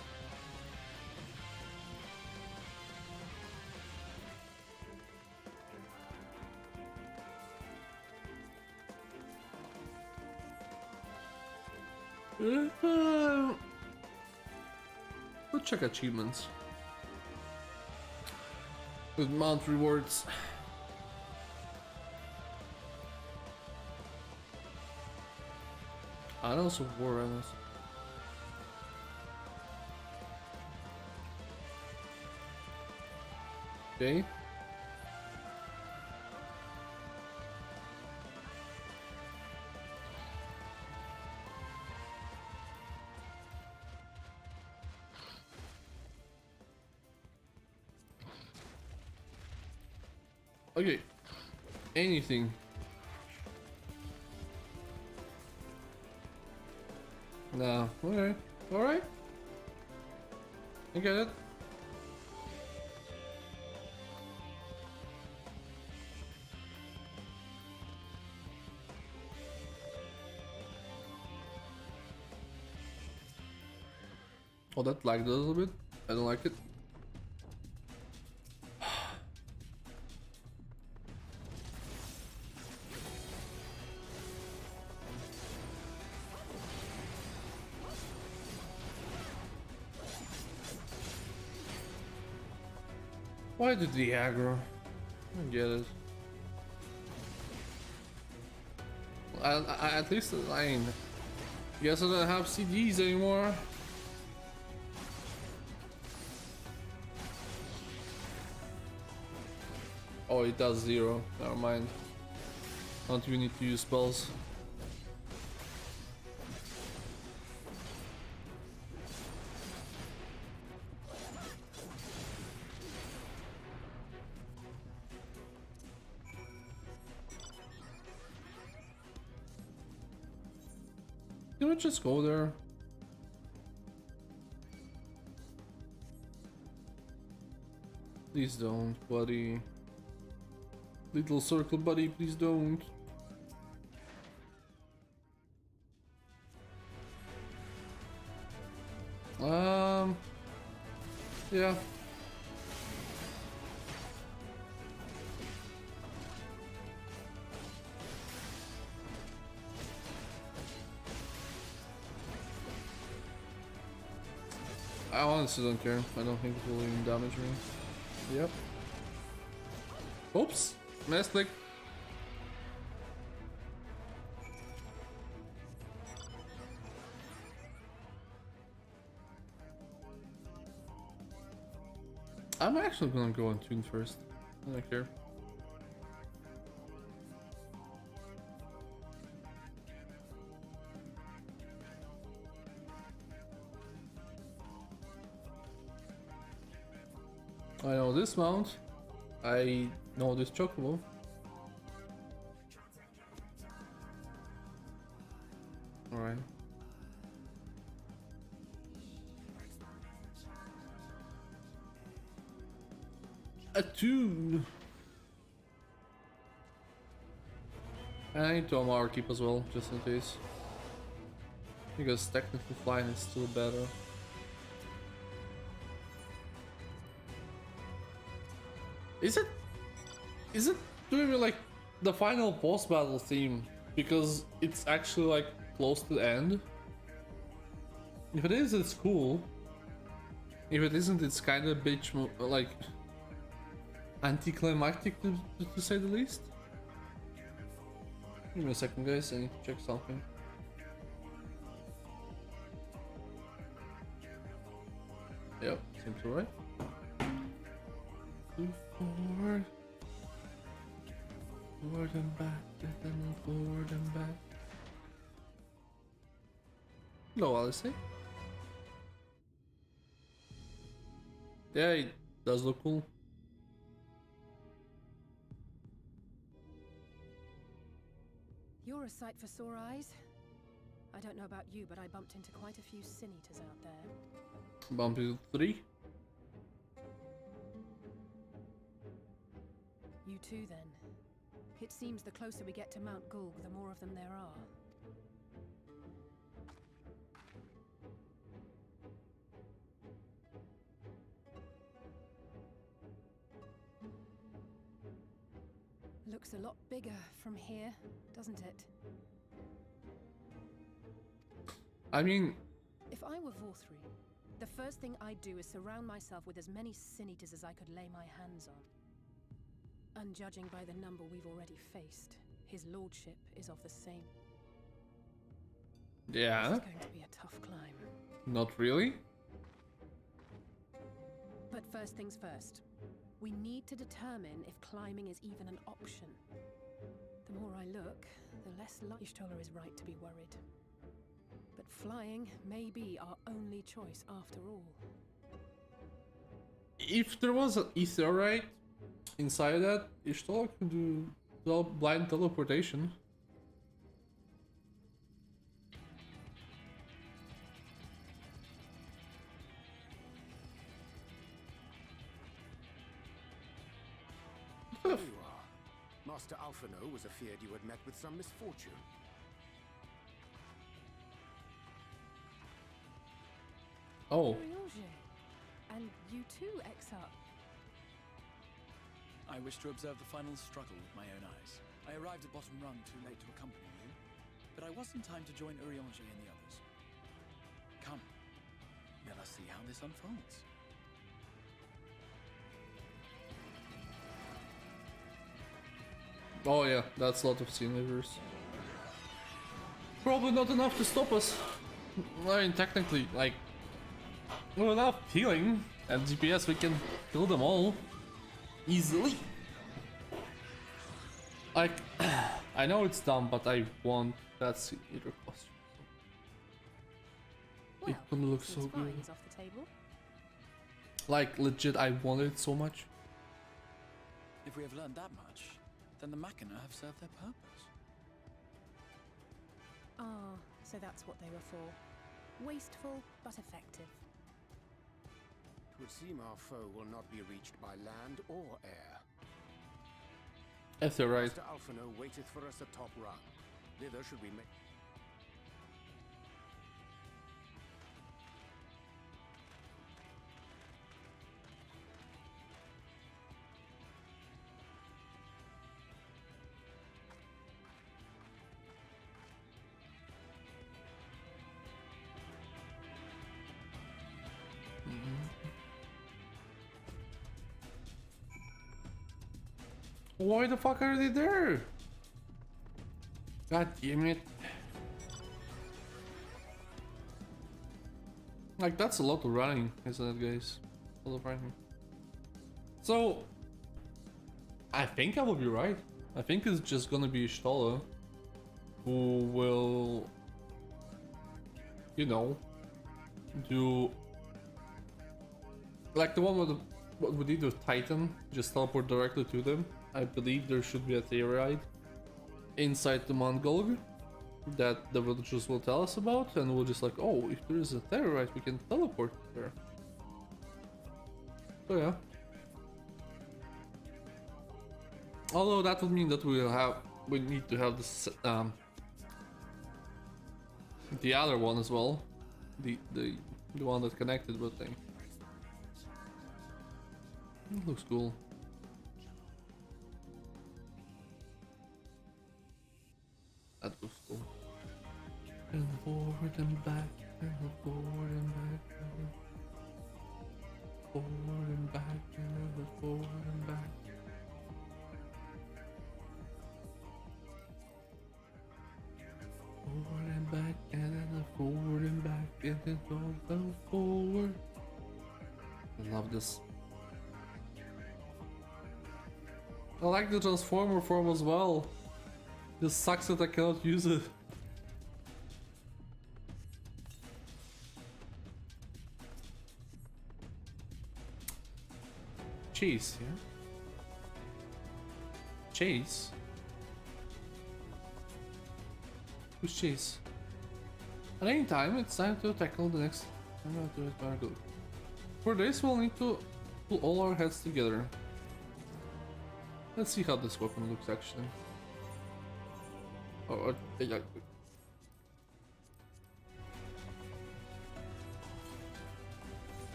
Let's check achievements. With mount rewards. And also war runners. Okay. Okay. Anything. No. Alright. Alright. I get it. Oh, that lagged a little bit. I don't like it. Why did the aggro? I don't get it. At least I mean, guess I don't have CDs anymore. Oh, it does 0. Never mind. Don't even need to use spells. Can we just go there? Please don't, buddy. Little circle buddy, please don't. Yeah. I honestly don't care. I don't think it will even damage me. Yep. Oops! Mistake. I'm actually gonna go on tune first. I don't care. I know this mount. I know this chocobo. Alright. A two. And I need to Omar keep as well, just in case. Because technically flying is still better. Is it doing me like the final boss battle theme? Because it's actually like close to the end. If it is, it's cool. If it isn't, it's kind of bitch like anticlimactic to say the least. Give me a second, guys. I need to check something. Yep, seems alright. Forward and back, and forward and back. Hello, Alice. Yeah, it does look cool. You're a sight for sore eyes. I don't know about you, but I bumped into quite a few sin eaters out there. Bump into 3. You too, then. It seems the closer we get to Mount Gulg, the more of them there are. Looks a lot bigger from here, doesn't it? I mean... If I were Vorthri, the first thing I'd do is surround myself with as many sin eaters as I could lay my hands on. And judging by the number we've already faced, his lordship is of the same. Yeah? This is going to be a tough climb. Not really? But first things first. We need to determine if climbing is even an option. The more I look, the less Ishtola is right to be worried. But flying may be our only choice after all. If there was an Etherite inside that, Ishtola could do blind teleportation. There you are. Master Alphino was afeard you had met with some misfortune. Oh. And you too, Exar. I wish to observe the final struggle with my own eyes. I arrived at bottom rung too late to accompany you, but I was in time to join Urianger and the others. Come, let us see how this unfolds. Oh yeah, that's a lot of scene levers. Probably not enough to stop us. I mean, technically, like, with enough healing and DPS, we can kill them all easily. Like, I know it's dumb, but I want that scene leader costume. Well, it can look so good. Is off the table. Like, legit, I wanted it so much. If we have learned that much, then the Machina have served their purpose. Ah, so that's what they were for. Wasteful, but effective. It would seem our foe will not be reached by land or air. If they're right. Master Alphino waiteth for us atop rung. Thither should we make... Why the fuck are they there? God damn it. Like, that's a lot of running, isn't it, guys? A lot of running. So, I think I will be right. I think it's just gonna be Stoller who will, you know, do like the one with the, what we did with Titan, just teleport directly to them. I believe there should be a Theoride inside the Mongol that the villagers will tell us about, and we'll just like, oh, if there is a Theoride, we can teleport there. So yeah. Although that would mean that we need to have this the other one as well, the one that connected with thing. It looks cool. That looks cool. And forward and back, and forward and back, and forward and back, and forward and back. Forward and back, and then forward and back, and then go forward. I love this. I like the transformer form as well. Just sucks that I cannot use it. Chase, yeah? Chase? Who's Chase? At any time, it's time to tackle the next. I'm gonna do it very good. For this, we'll need to pull all our heads together. Let's see how this weapon looks actually. Yeah.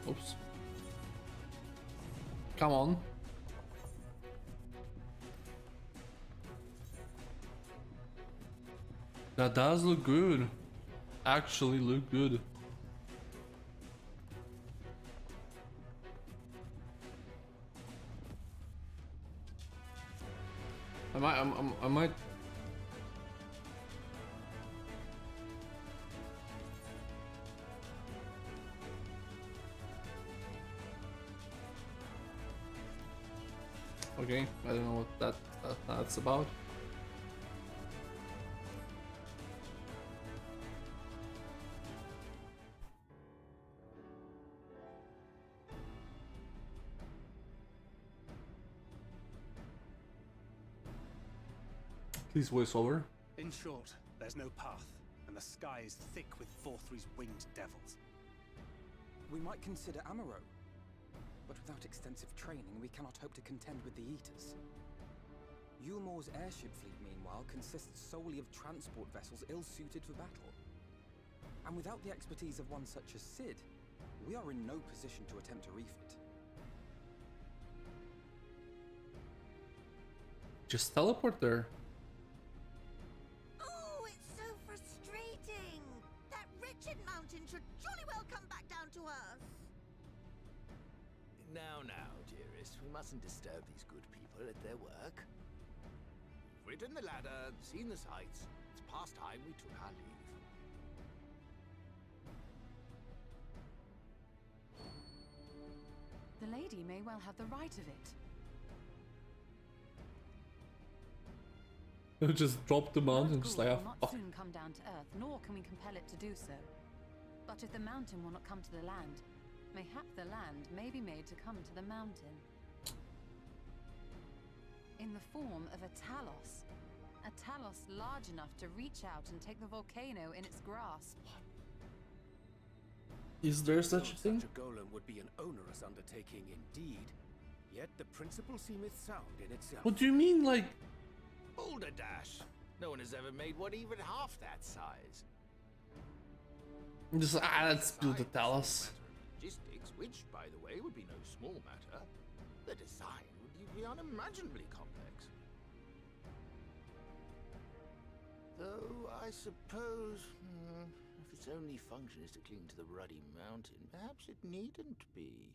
Oops. Come on. That does look good. Actually look good. I might. Okay, I don't know what that's about. Please voice over. In short, there's no path, and the sky is thick with Forthry's winged devils. We might consider Amaro, but without extensive training, we cannot hope to contend with the Eaters. Yulmore's airship fleet, meanwhile, consists solely of transport vessels ill-suited for battle. And without the expertise of one such as Sid, we are in no position to attempt a refit. Just teleport there. Oh, it's so frustrating! That wretched mountain should surely well come back down to earth! Now, dearest, we mustn't disturb these good people at their work. We've ridden the ladder, seen the sights. It's past time we took our leave. The lady may well have the right of it. Just drop the mountain, just like will not soon come down to earth, nor can we compel it to do so. But if the mountain will not come to the land, mayhap the land may be made to come to the mountain. In the form of a Talos. A Talos large enough to reach out and take the volcano in its grasp. Is there such a thing? Such a golem would be an onerous undertaking indeed. Yet the principle seemeth sound in itself. What do you mean, like? Boulder Dash. No one has ever made one even half that size. Just let's build a Talos. Logistics, which, by the way, would be no small matter. The design would be unimaginably complex. Though I suppose, if its only function is to cling to the ruddy mountain, perhaps it needn't be.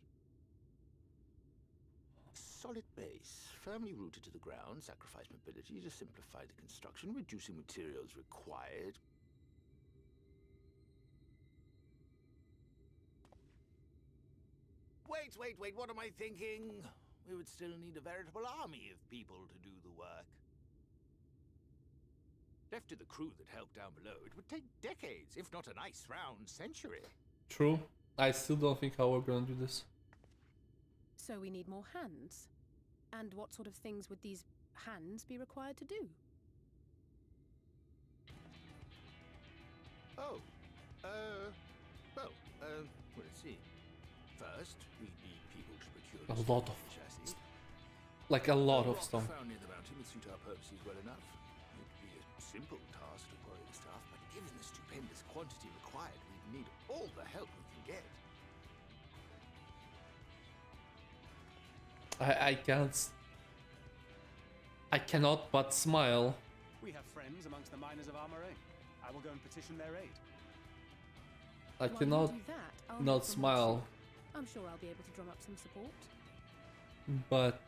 solid base, firmly rooted to the ground, sacrifice mobility to simplify the construction, reducing materials required. Wait, what am I thinking? We would still need a veritable army of people to do the work. Left to the crew that helped down below, it would take decades, if not a nice round century. True. I still don't think how we're gonna do this. So we need more hands. And what sort of things would these hands be required to do? Oh, let's see. First, we need people to procure A the lot of chassis. like a lot The of rock stuff. found near the mountain would suit our purposes well enough. It would be a simple task to quarry the stuff, but given the stupendous quantity required, we'd need all the help we can get. I cannot but smile. We have friends amongst the miners of Armoray. I will go and petition their aid. I While you cannot do that, I'll not help from smile, Watson. I'm sure I'll be able to drum up some support. but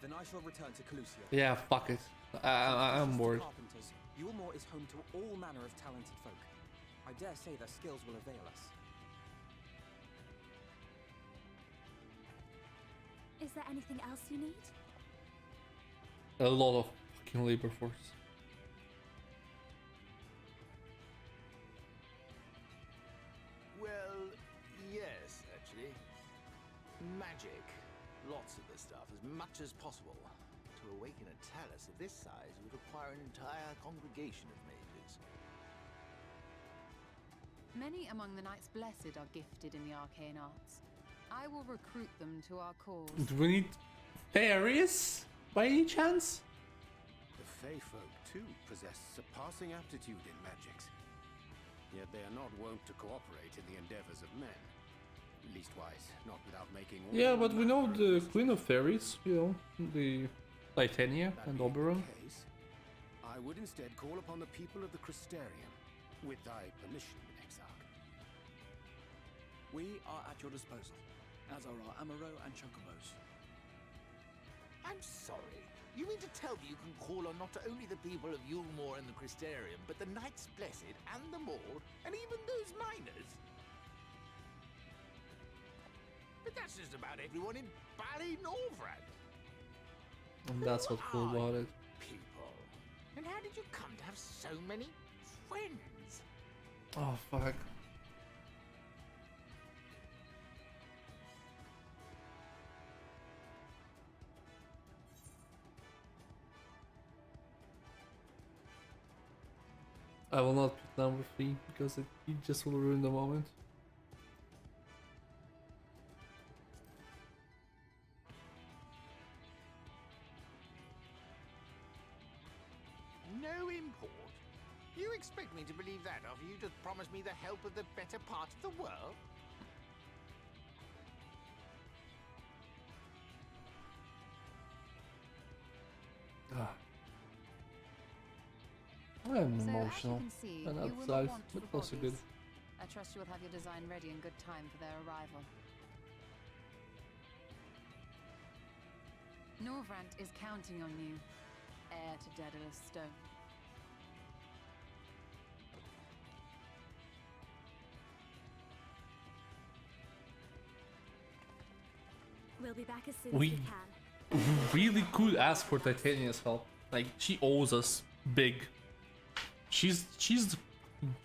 Then I shall return to Calusia. yeah, fuck it. I'm bored. Carpenters, Yulmore is home to all manner of talented folk. I dare say their skills will avail us. Is there anything else you need? A lot of fucking labor force. Well, yes, actually. Magic. Lots of the stuff, as much as possible. To awaken a talus of this size would require an entire congregation of mages. Many among the Knights Blessed are gifted in the arcane arts. I will recruit them to our cause. Do we need fairies by any chance? The Fey folk, too, possess surpassing aptitude in magics. Yet they are not wont to cooperate in the endeavors of men. Leastwise, not without making all Yeah, but we know the Queen of Fairies, you know, the Titania and Oberon. case, I would instead call upon the people of the Crystarium, with thy permission, Exarch. We are at your disposal, as are our Amaro and Chocobos. I'm sorry. You mean to tell me you can call on not only the people of Yulmore and the Crystarium, but the Knights Blessed and the Maud, and even those miners? But that's just about everyone in Ballynorvrand. And that's what's cool about it. People. And how did you come to have so many friends? Oh, fuck. I will not put number 3 because it just will ruin the moment. No import? You expect me to believe that after you just promised me the help of the better part of the world? Ah. I'm So, emotional, as you can see, and you will that's not life, want but for also good. bodies. I trust you will have your design ready in good time for their arrival. Norvrant is counting on you, heir to Daedalus Stone. We'll be back as soon as We we can. really could ask for Titania's help. Like, she owes us big. She's the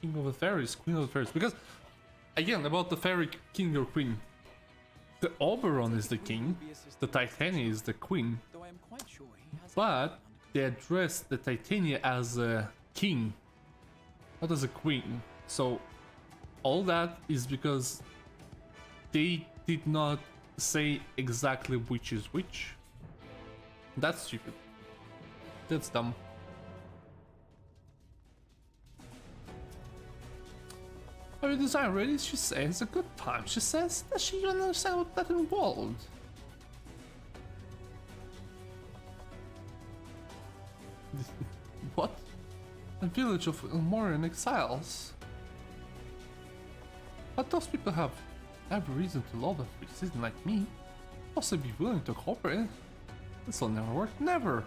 king of the fairies, queen of the fairies. Because, again, about the fairy king or queen, the Oberon is the king, the Titania is the queen, Though I am quite sure he has but they address the Titania as a king, not as a queen. So all that is because they did not say exactly which is which. That's stupid. That's dumb. Are you design ready? She says a good time. She says that she don't understand what that involved. What? A village of Elmorian exiles? But those people have every reason to love a citizen like me. possibly be willing to cooperate. This'll never work. Never!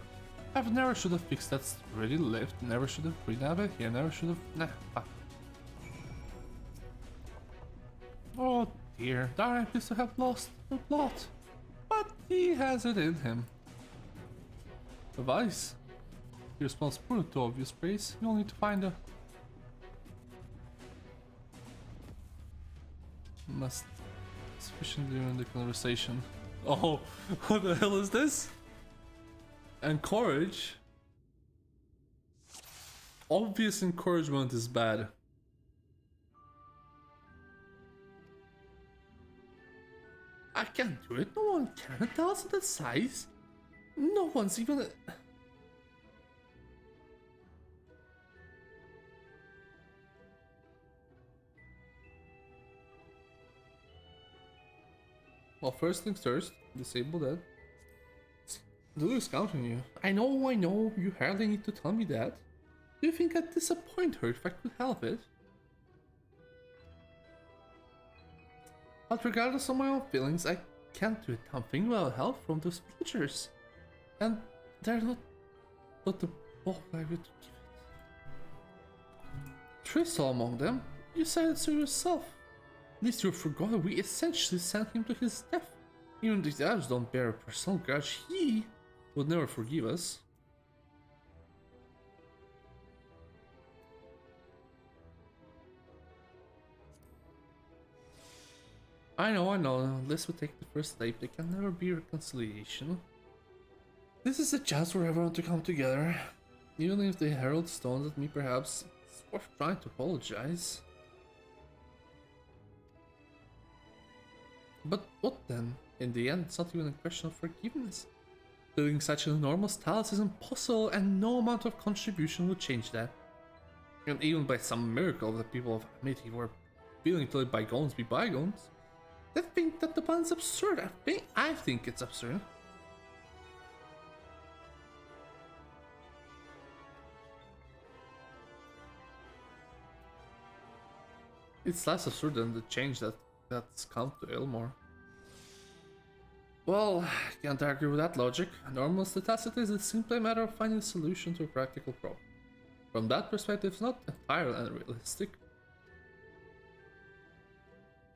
I've never should have fixed that ready lift, never should have renavigated here, never should have. Nah, fuck. Oh dear, Darren appears to have lost the plot. But he has it in him. Advice. He responds poorly to obvious praise. You'll need to find a. Must sufficiently ruin the conversation. Oh, what the hell is this? Encourage? Obvious encouragement is bad. I can't do it. No one can. Tell us the size. No one's even. Well, first things first, disable that. Lily's counting you. I know, you hardly need to tell me that. Do you think I'd disappoint her if I could help it? But regardless of my own feelings, I can't do a damn thing without help from those villagers. And they're not the bulk I would give it. Tristal among them? You said it so yourself. At least you forgot that we essentially sent him to his death. Even the elves don't bear a personal grudge, he would never forgive us. I know, this would take the first step, there can never be reconciliation. This is a chance for everyone to come together. Even if the herald stones at me, perhaps it's worth trying to apologize. But what then? In the end, it's not even a question of forgiveness. Building such an enormous talus is impossible, and no amount of contribution would change that. And even by some miracle, the people of Amity were willing to let bygones be bygones. They think that the plan's absurd. I think it's absurd. It's less absurd than the change that's come to Ilmore. Well, can't argue with that logic. Normal staticity is simply a matter of finding a solution to a practical problem. From that perspective, it's not entirely unrealistic.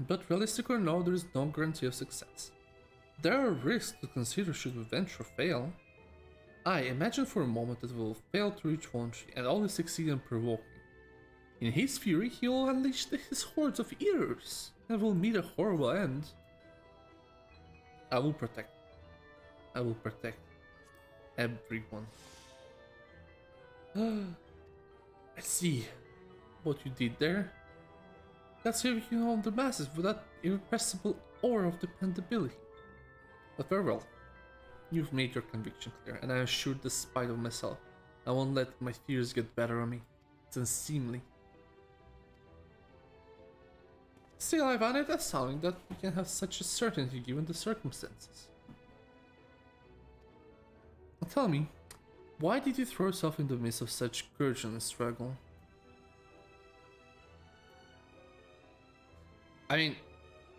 But realistic or no, there is no guarantee of success. There are risks to consider should the venture fail. I imagine for a moment that we will fail to reach one tree and only succeed in provoking. In his fury, he will unleash his hordes of eaters and will meet a horrible end. I will protect everyone. I see what you did there. That's how you can hold the masses with that irrepressible aura of dependability. But farewell. You've made your conviction clear, and I am sure despite of myself, I won't let my fears get better on me. It's unseemly. Still, I find it astounding that we can have such a certainty given the circumstances. Now tell me, why did you throw yourself in the midst of such courage and struggle? I mean,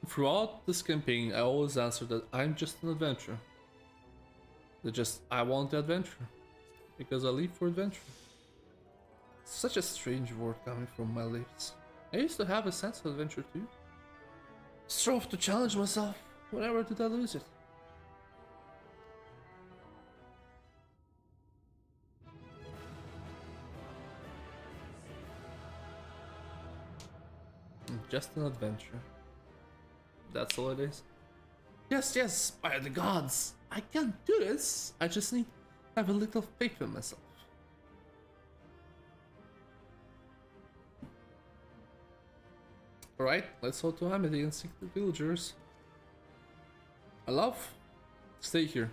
throughout this campaign, I always answer that I'm just an adventurer. I want the adventure. Because I live for adventure. Such a strange word coming from my lips. I used to have a sense of adventure too. Strove to challenge myself. Whenever did I lose it? Just an adventure. That's all it is. Yes, by the gods! I can do this! I just need to have a little faith in myself. Alright, let's go to Amity and seek the villagers. I love. Stay here.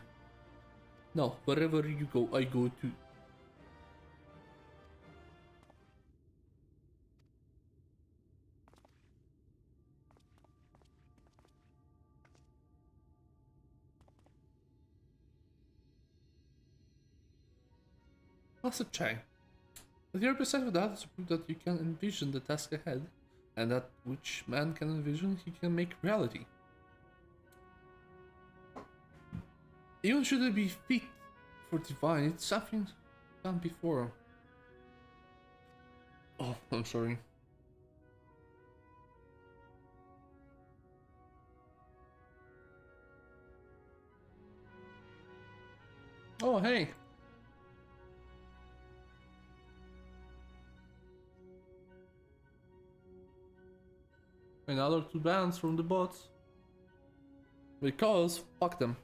No, wherever you go, I go too. Master Chang, with your percent of that is proof that you can envision the task ahead, and that which man can envision he can make reality. Even should it be fit for divine, it's something done before. Oh, I'm sorry. Oh, hey. Another 2 bans from the bots. Because, fuck them.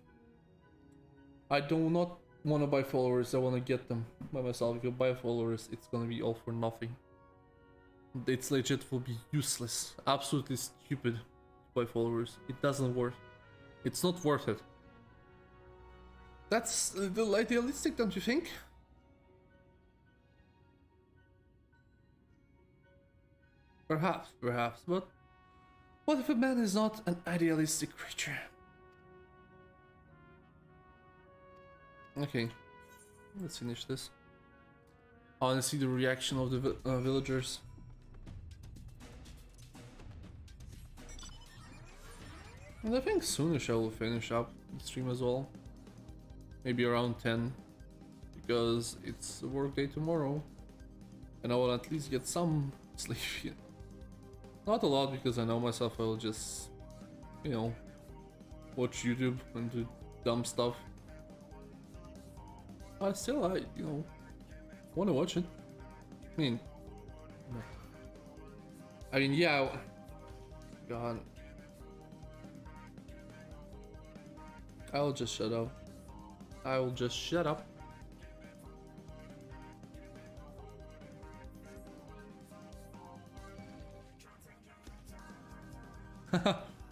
I do not want to buy followers, I want to get them by myself. If you buy followers, it's gonna be all for nothing. It's legit will be useless. Absolutely stupid to buy followers. It doesn't work. It's not worth it. That's a little idealistic, don't you think? Perhaps, but what if a man is not an idealistic creature? Okay, let's finish this. I want to see the reaction of the villagers. And I think soonish I will finish up the stream as well. Maybe around 10, because it's a work day tomorrow, and I will at least get some sleep. Not a lot, because I know myself, I will just, you know, watch YouTube and do dumb stuff. But still, I, you know, want to watch it. I mean, yeah. God. I'll just shut up. I will just shut up.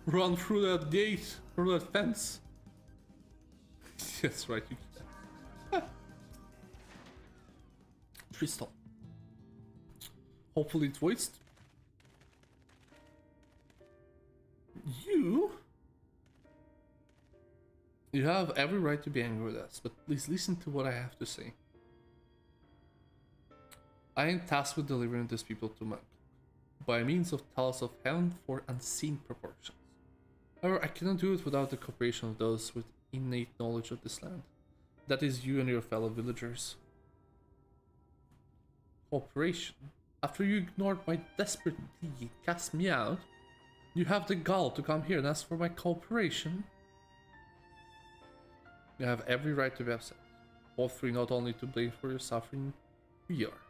Run through that gate, through that fence. That's right. Crystal. Hopefully it waits. You have every right to be angry with us, but please listen to what I have to say. I am tasked with delivering these people to Monk by means of talents of heaven for unseen proportions. However, I cannot do it without the cooperation of those with innate knowledge of this land. That is you and your fellow villagers. Cooperation? After you ignored my desperate plea and cast me out, you have the gall to come here and ask for my cooperation? You have every right to be upset. Both three not only to blame for your suffering, we are.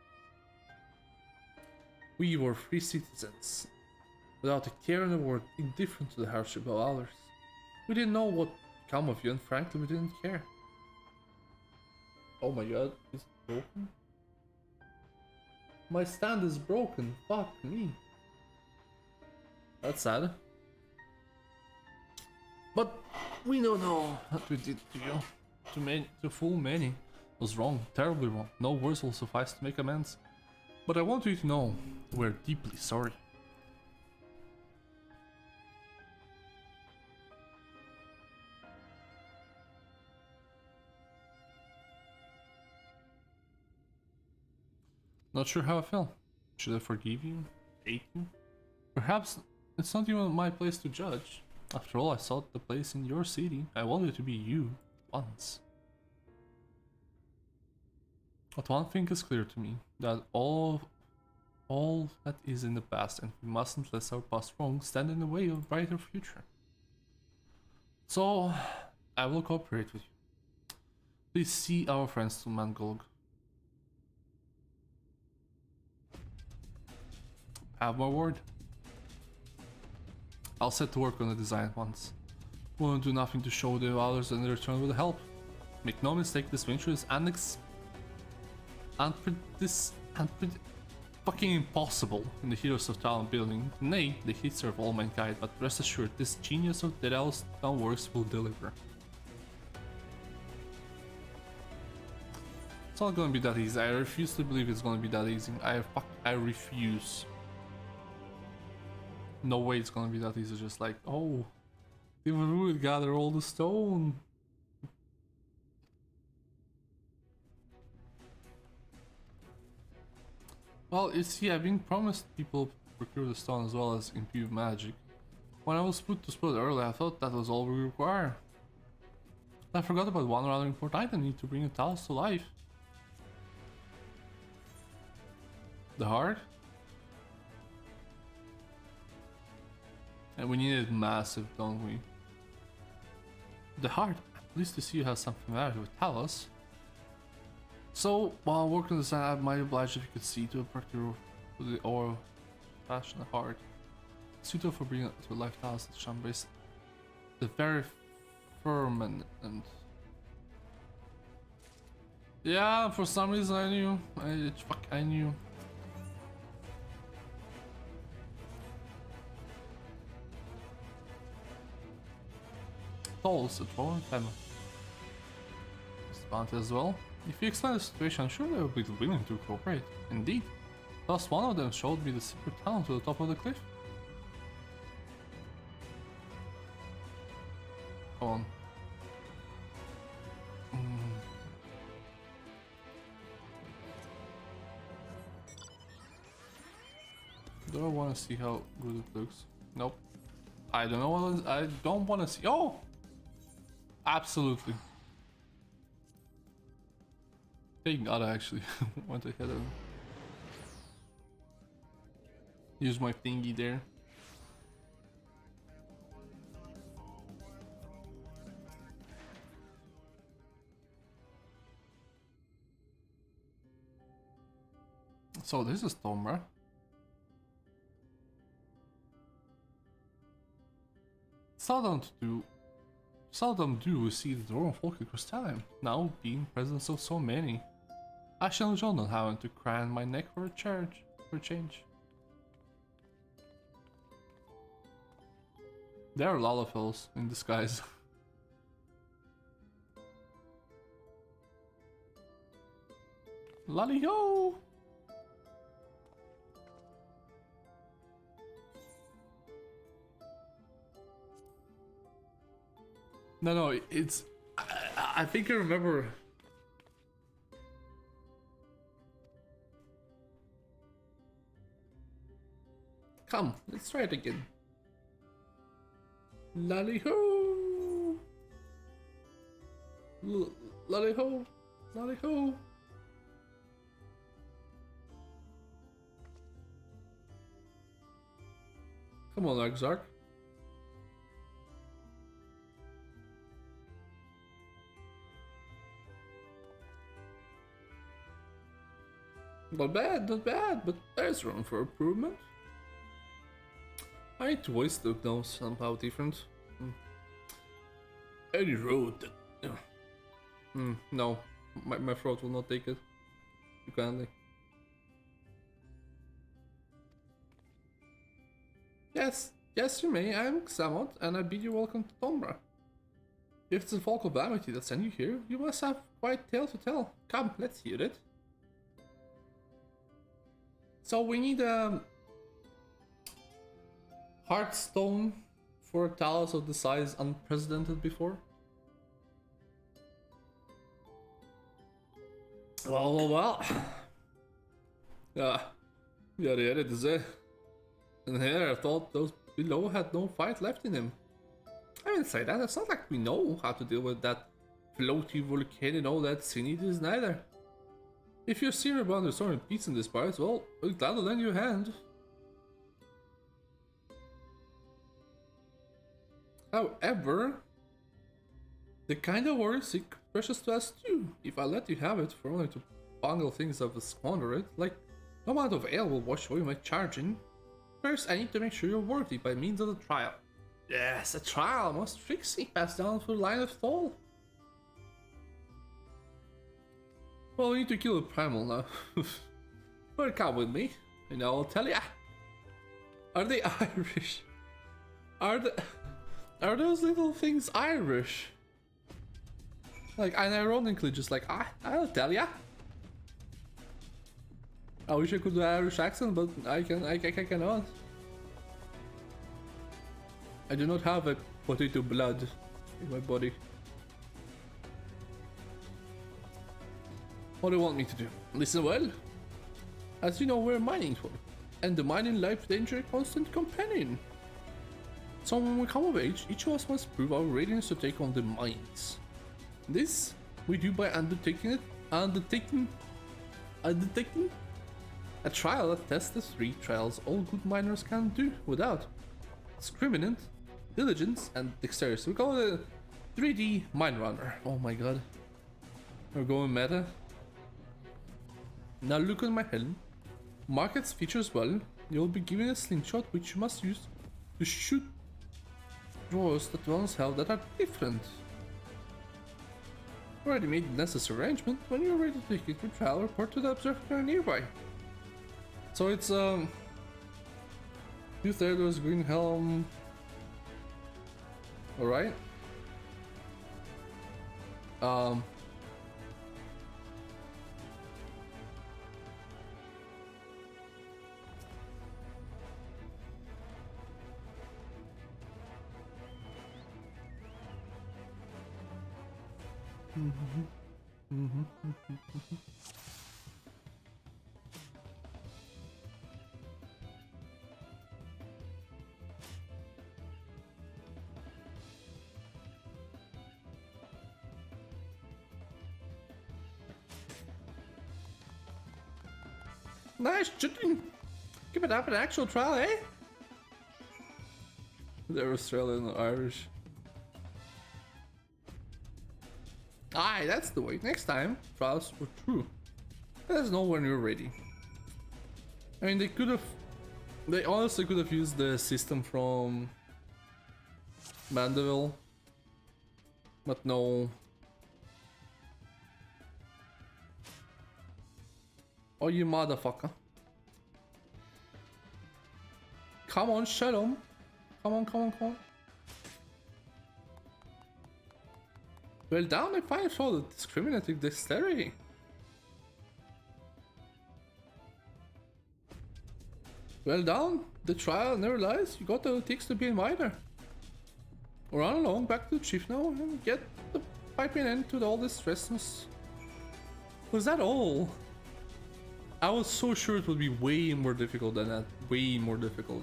We were free citizens, without a care in the world, indifferent to the hardship of others. We didn't know what would come of you, and frankly, we didn't care. Oh my god, is it broken? My stand is broken, fuck me. That's sad. But we don't know what we did to you. To fool many was wrong, terribly wrong. No words will suffice to make amends. But I want you to know we're deeply sorry. Not sure how I felt. Should I forgive you? Hate you? Perhaps it's not even my place to judge. After all, I sought the place in your city. I wanted to be you once. But one thing is clear to me, that all that is in the past, and we mustn't let our past wrongs stand in the way of a brighter future. So, I will cooperate with you. Please see our friends to Mangolg. Have my word. I'll set to work on the design at once. Won't do nothing to show the others and return with help. Make no mistake, this venture is fucking impossible in the Heroes of Town building, nay, the history of all mankind, but rest assured, this genius of Daedalus Town Works will deliver. It's not gonna be that easy. I refuse to believe it's gonna be that easy. I refuse. No way it's gonna be that easy, just like, oh, even we would gather all the stone. Well, you see, I've been promised people procure the stone as well as imbue magic. When I was put to split earlier, I thought that was all we require. I forgot about one rather important item. I need to bring a Talos to life. The heart? And we need it massive, don't we? The heart. At least to see you have some familiarity with Talos. So, while working on this, I might be obliged if you could see to a particular with the oil attached in the heart. Suitable for bringing to life Talos at Shambase. The very firm and yeah, for some reason I knew. I knew. Tolls, a troll and family. Bounty as well. If you explain the situation, I'm sure they will be willing to cooperate. Indeed. Thus one of them showed me the secret tunnel to the top of the cliff. Come on. Do I want to see how good it looks? Nope. I don't know what I don't want to see. Oh! Absolutely. Thank God I actually went ahead and use my thingy there. So this is Tomra. Seldom do we see the dwarven folk across time, now being presence of so many. I shall join on having to cran my neck for a change. There are Lalafels in disguise. Lally-ho! No, it's... I think I remember... Come, let's try it again. Lally-ho! Lally-ho! Lally-ho! Come on, Exarch. Not bad, but there's room for improvement. I need to voice look now somehow different. Any road that... no, my throat will not take it. You kindly. Yes, you may. I'm Xamot, and I bid you welcome to Tombra. If it's a folk of Amity that sent you here, you must have quite a tale to tell. Come, let's hear it. So we need a Heartstone for a Talos of the size unprecedented before. Well. Yeah, there it is. And here I thought those below had no fight left in him. I didn't say that. It's not like we know how to deal with that floaty volcano that Sinid is neither. If you're serious about restoring peace in this part, well, we're glad to lend you a hand. However, the kind of war is precious to us too. If I let you have it for only to bungle things up and squander it, like no amount of ale will wash away my charging. First, I need to make sure you're worthy by means of the trial. Yes, a trial must strictly pass down through the line of Thol. Well, we need to kill a primal now. But come with me, and I'll tell ya. Are they Irish? Are those little things Irish? Like, and ironically, just like, I'll tell ya. I wish I could do Irish accent, but I cannot. I do not have a potato blood in my body. What do you want me to do? Listen well. As you know, we're mining folk, and the mining life danger a constant companion. So when we come of age, each of us must prove our readiness to take on the mines. This we do by undertaking a trial that tests the 3 trials all good miners can do without discriminant, diligence, and dexterity. We call it a 3D mine runner. Oh my god. We're going meta. Now look at my helm. Mark its features well. You'll be given a slingshot which you must use to shoot drawers that once held that are different. Already made the necessary arrangement. When you're ready to take it to trial, report to the observatory nearby. So it's Youth there, there's green helm. Alright. Nice shooting! Give it up an actual trial, eh? They're Australian or Irish. Aye, that's the way. Next time, trials were true. Let us know when you're ready. I mean, they honestly could have used the system from Mandeville, but no. Oh, you motherfucker. Come on, shut him. Come on, come on, come on. Well done, I finally saw the discriminating dexterity. Well done, the trial never lies. You got what it takes to be a miner. Run along back to the chief now and get the piping end to all this stressness. Was that all? I was so sure it would be way more difficult than that. Way more difficult.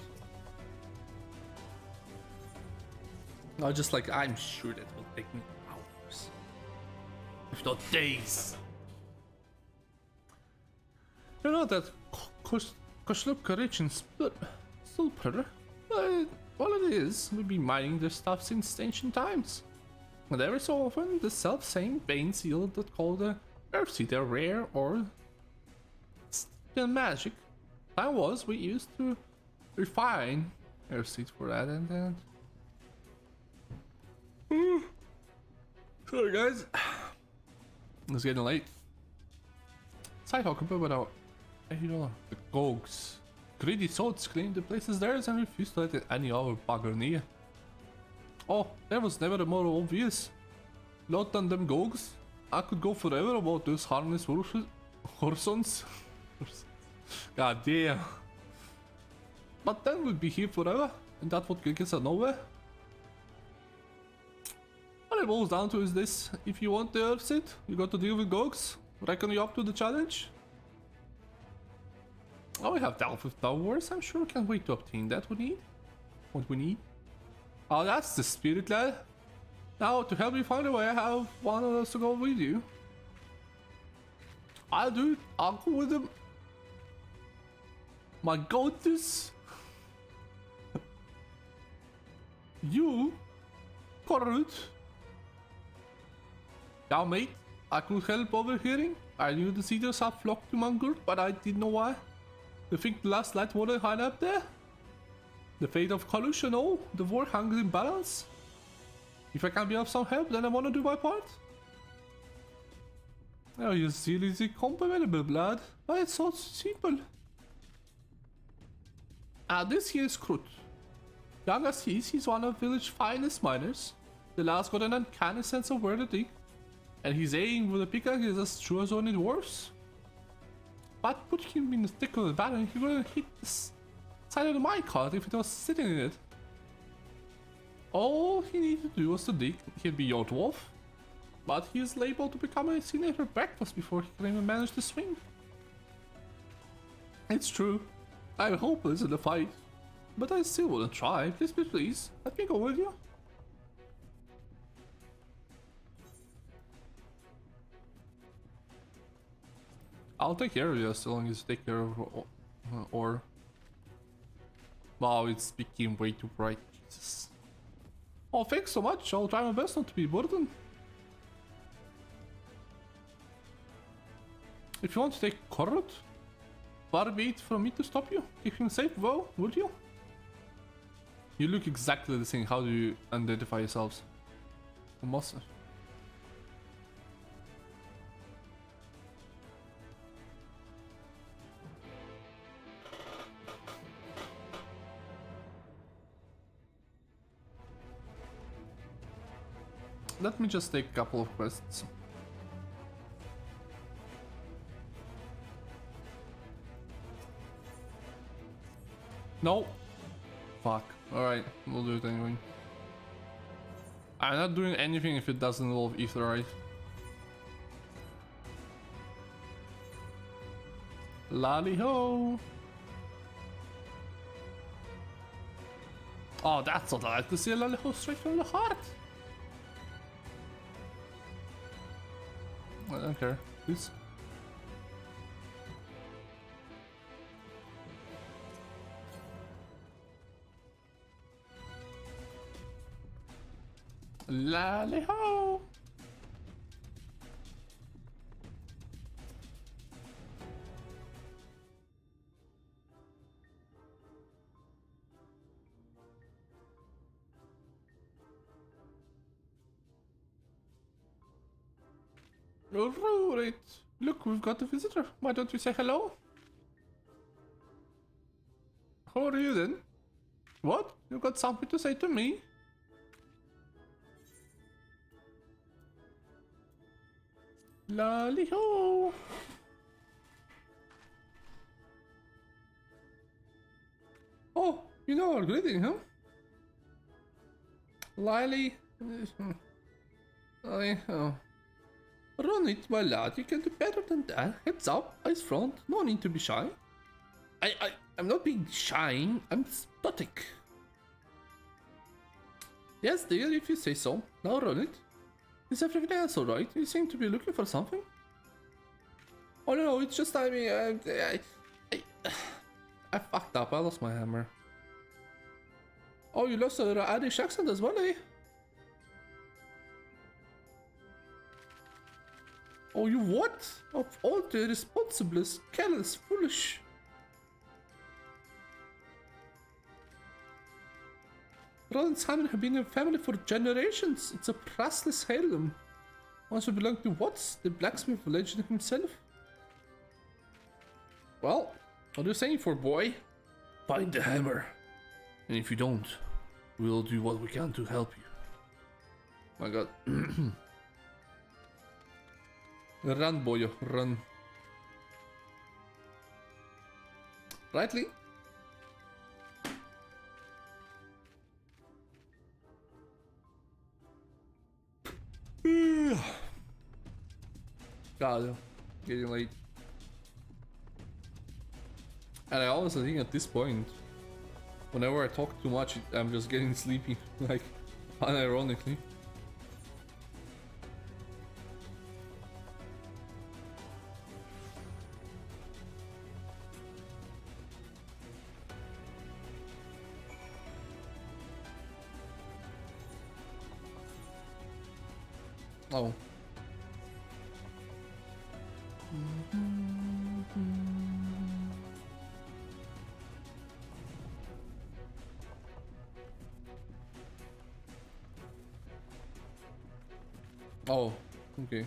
I was just like, I'm sure that will take me hours. If not days. You know that Koslop courage and super. All it is, we've been mining this stuff since ancient times. And every so often, the self-same veins yield that called the earthseed, a rare or magic. Time was we used to refine earthseed for that and then. Sorry guys, it's getting late. Side talk about you know, the Gogs. Greedy souls claim the place is theirs and refuse to let any other bugger near. Oh, that was never more obvious. Lot than them Gogs. I could go forever about those harmless horsons. God damn. But then we'll be here forever, and that would get us nowhere. What it boils down to is this: if you want the Earthseed, you got to deal with Gogs. Reckon you up to the challenge? Oh, we have Delph with Towers. I'm sure we can wait to obtain that we need. What we need. Oh, that's the spirit, lad. Now, to help you find a way, I have one of us to go with you. I'll do it. I'll go with him. My goatus. You? Correct. Yeah, mate. I could help overhearing. I knew the cedars had flocked to Mungur, but I didn't know why. You think the last light water hide up there? The fate of collusion, oh, the war hangs in balance. If I can be of some help, then I want to do my part. Oh, you seriously compatible, blood. But it's so simple. This here is Krut. Young as he is, he's one of the village's finest miners. The last got an uncanny sense of where to dig. And his aim with a pickaxe is as true as only dwarfs. But put him in the thick of the battle and he wouldn't hit the side of the minecart if it was sitting in it. All he needed to do was to dig. He'd be your dwarf. But he is liable to become a senator breakfast before he can even manage to swing. It's true. I'm hopeless in the fight. But I still want to try. Please, let me go with you. I'll take care of you as long as you take care of or. Wow, it's became way too bright. Jesus. Oh, thanks so much. I'll try my best not to be a burden. If you want to take Corrod, far be it from me to stop you. Keep him safe, well, would you? You look exactly the same. How do you identify yourselves? Monster. Let me just take a couple of quests. No. Fuck. Alright, we'll do it anyway. I'm not doing anything if it doesn't involve Aetheryte. Lally ho! Oh, that's what I like to see, a lally ho straight from the heart! I don't care, please. Lally ho! Alright. Look, we've got a visitor. Why don't we say hello? Who are you then? What? You got something to say to me? Lally ho! Oh, you know our greeting, huh? Lily. Oh. Run it, my lad. You can do better than that. Heads up, eyes front. No need to be shy. I'm not being shy. I'm static. Yes, dear, if you say so. Now run it. Is everything else alright? You seem to be looking for something. Oh no, it's just I mean, I fucked up. I lost my hammer. Oh, you lost your Irish accent as well, eh? Oh, you what? Of all the irresponsiblest, careless, foolish. Rod and Simon have been in family for generations. It's a priceless heirloom. Also belonged to Watts, the blacksmith legend himself. Well, what are you saying for, boy? Find the hammer. And if you don't, we'll do what we can to help you. My god. Run, boyo, run. Rightly? God, getting late. And I honestly think at this point, whenever I talk too much, I'm just getting sleepy, like, unironically. Oh. Oh, okay.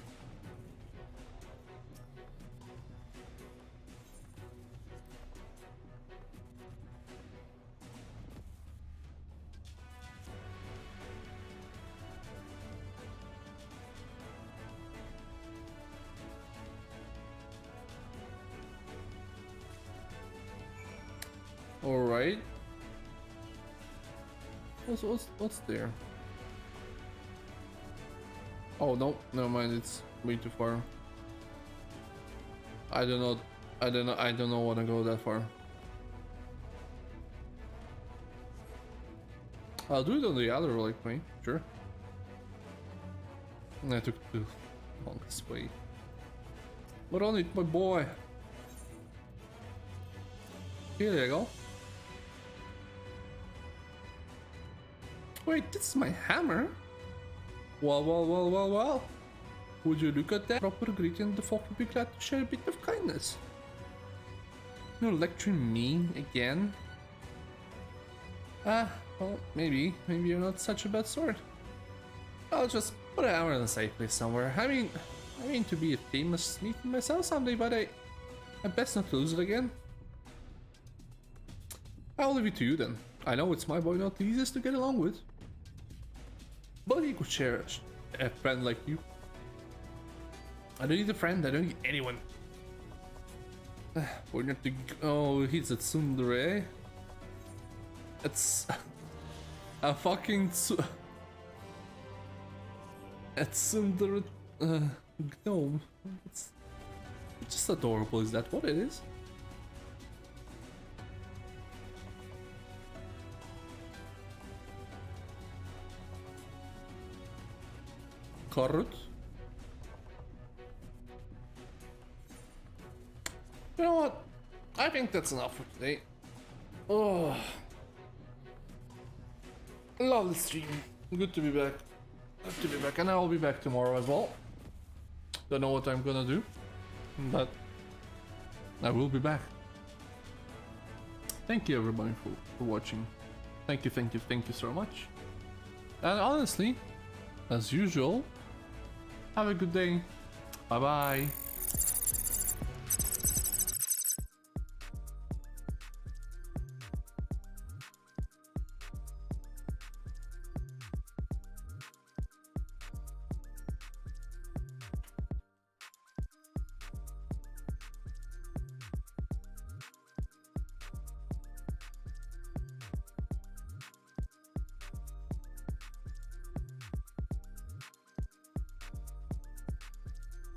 All right. What's there? Oh no, never mind. It's way too far. I don't know. I don't know. Want to go that far. I'll do it on the other like way. Sure. I took the longest way. But on it, my boy. Here you go. Wait, this is my hammer? Well. Would you look at that? Proper greeting, the folk would be glad to share a bit of kindness. You're lecturing me again? Well, maybe you're not such a bad sort. I'll just put an hour in a safe place somewhere. I mean to be a famous smith myself someday, but I best not lose it again. I'll leave it to you then. I know it's my boy not the easiest to get along with. But he could share a friend like you. I don't need a friend, I don't need anyone. We're not the... Oh, he's a tsundere. It's... a fucking... a tsundere... gnome. It's just adorable, is that what it is? Korut? You know what? I think that's enough for today. Oh, lovely stream. Good to be back. Good to be back, and I'll be back tomorrow as well. Don't know what I'm gonna do, but I will be back. Thank you everybody for watching. Thank you so much. And honestly, as usual, have a good day. Bye bye.